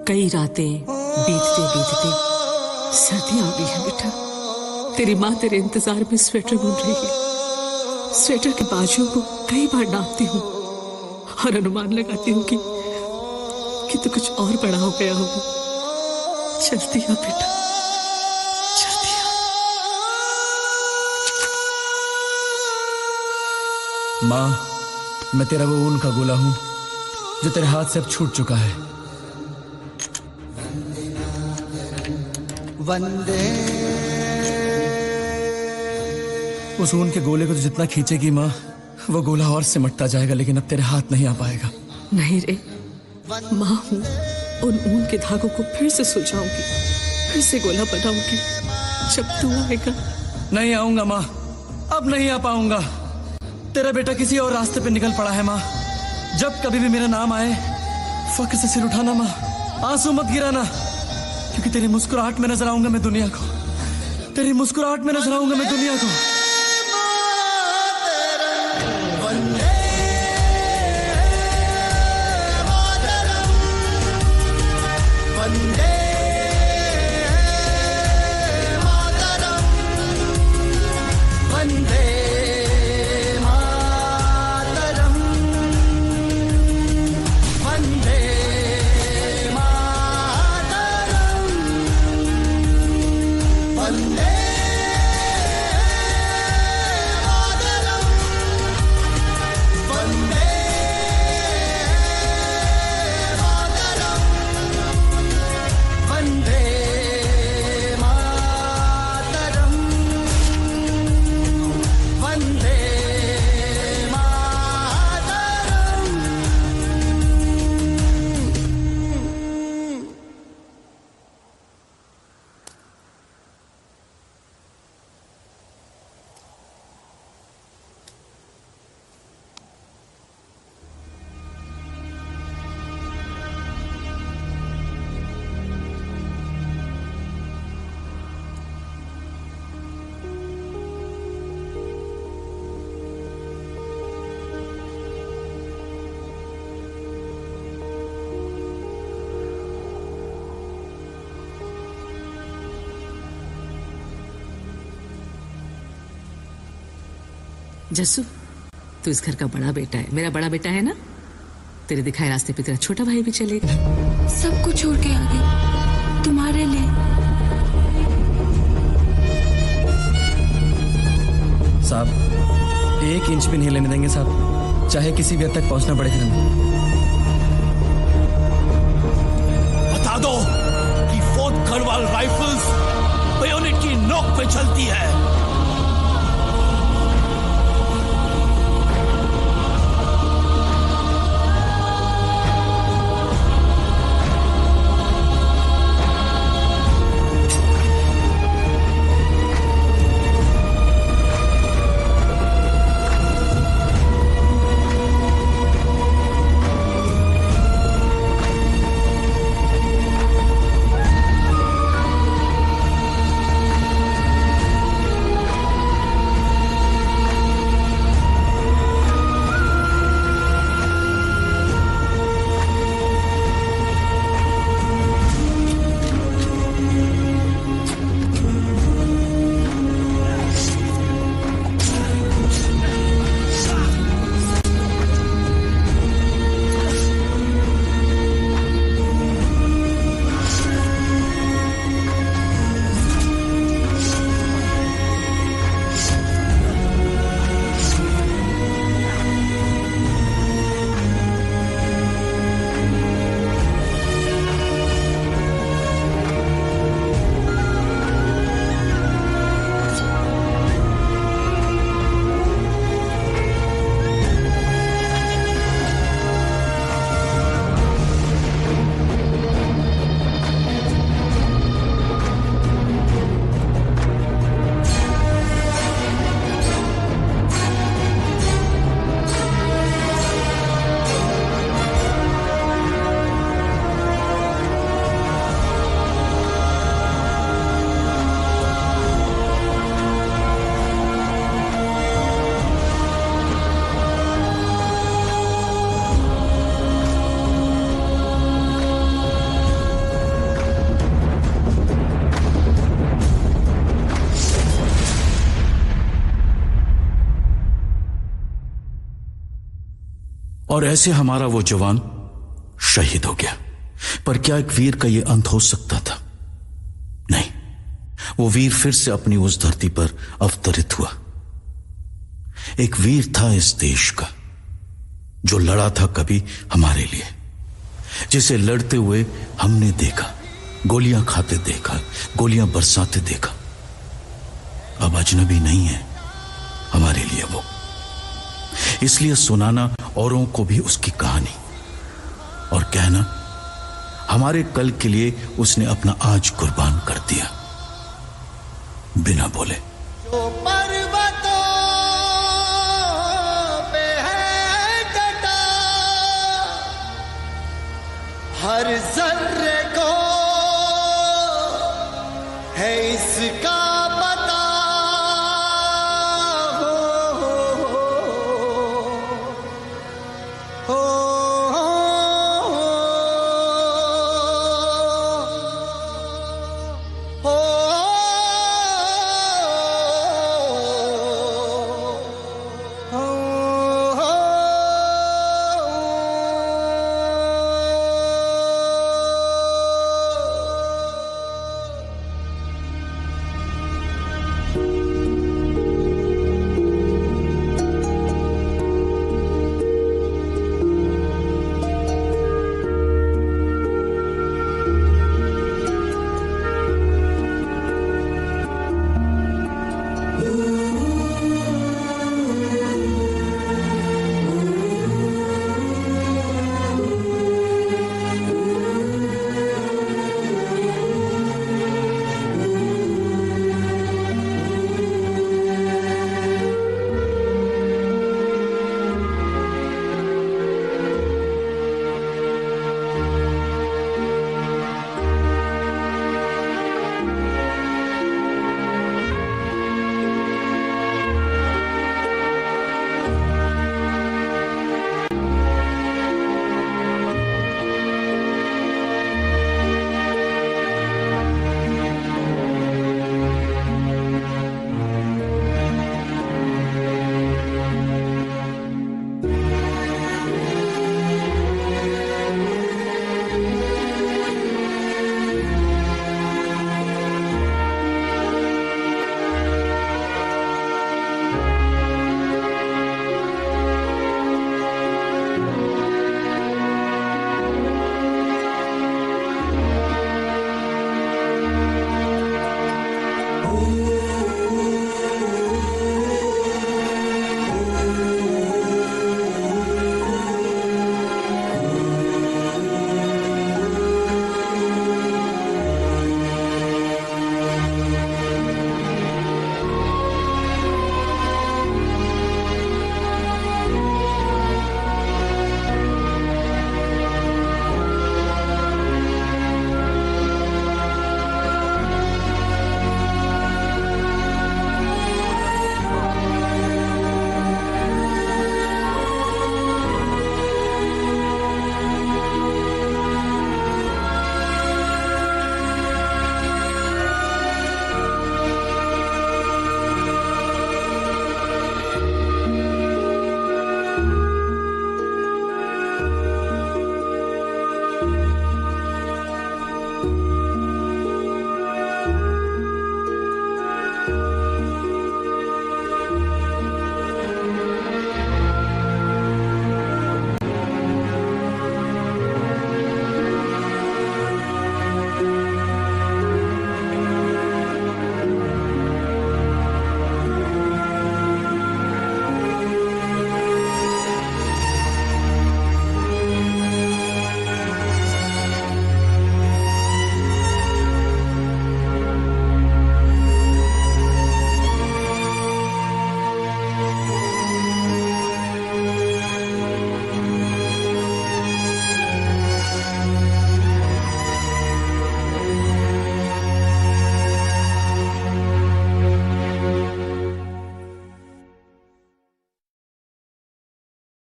कई रातें बीतते बीतते सर्दियां आ गई है बेटा। तेरी माँ तेरे इंतजार में स्वेटर बुन रही है। स्वेटर के बाजुओं को कई बार नापती हूँ और अनुमान लगाती हूँ कि तू कुछ और बड़ा हो गया होगा। जल्दी आ बेटा, जल्दी आ। माँ, मैं तेरा वो ऊन का गोला हूँ जो तेरे हाथ से अब छूट चुका है। वंदे उस ऊन के गोले को तो जितना खींचेगी माँ, वो गोला और सिमटता जाएगा, लेकिन अब तेरे हाथ नहीं आ पाएगा। नहीं रे, माँ हूँ, उन ऊन के धागों को फिर से सुलझाऊंगी, फिर से गोला बनाऊंगी जब तू आएगा। नहीं आऊंगा माँ, अब नहीं आ पाऊंगा। तेरा बेटा किसी और रास्ते पे निकल पड़ा है माँ। जब कभी भी मेरा नाम आए, फक्र से सिर उठाना माँ, आंसू मत गिराना, क्योंकि तेरी मुस्कुराहट में नजर आऊंगा मैं दुनिया को। तेरी मुस्कुराहट में नजर आऊंगा मैं दुनिया को। जस्सू, तू इस घर का बड़ा बेटा है, मेरा बड़ा बेटा है ना। तेरे दिखाए रास्ते पे तेरा छोटा भाई भी चलेगा। सब कुछ छोड़ के आ गई तुम्हारे लिए। साहब, 1 इंच भी नहीं लेने देंगे साहब, चाहे किसी भी हद तक पहुंचना पड़े फिर। बता दो कि फोर्थ गढ़वाल राइफल्स बेयोनेट की नोक पे चलती है। और ऐसे हमारा वो जवान शहीद हो गया। पर क्या एक वीर का यह अंत हो सकता था? नहीं, वो वीर फिर से अपनी उस धरती पर अवतरित हुआ। एक वीर था इस देश का, जो लड़ा था कभी हमारे लिए, जिसे लड़ते हुए हमने देखा, गोलियां खाते देखा, गोलियां बरसाते देखा। अब अजनबी नहीं है हमारे लिए वो, इसलिए सुनाना औरों को भी उसकी कहानी और कहना हमारे कल के लिए उसने अपना आज कुर्बान कर दिया, बिना बोले। जो पर्वतों पे है डटा, हर जर्रे को है इसका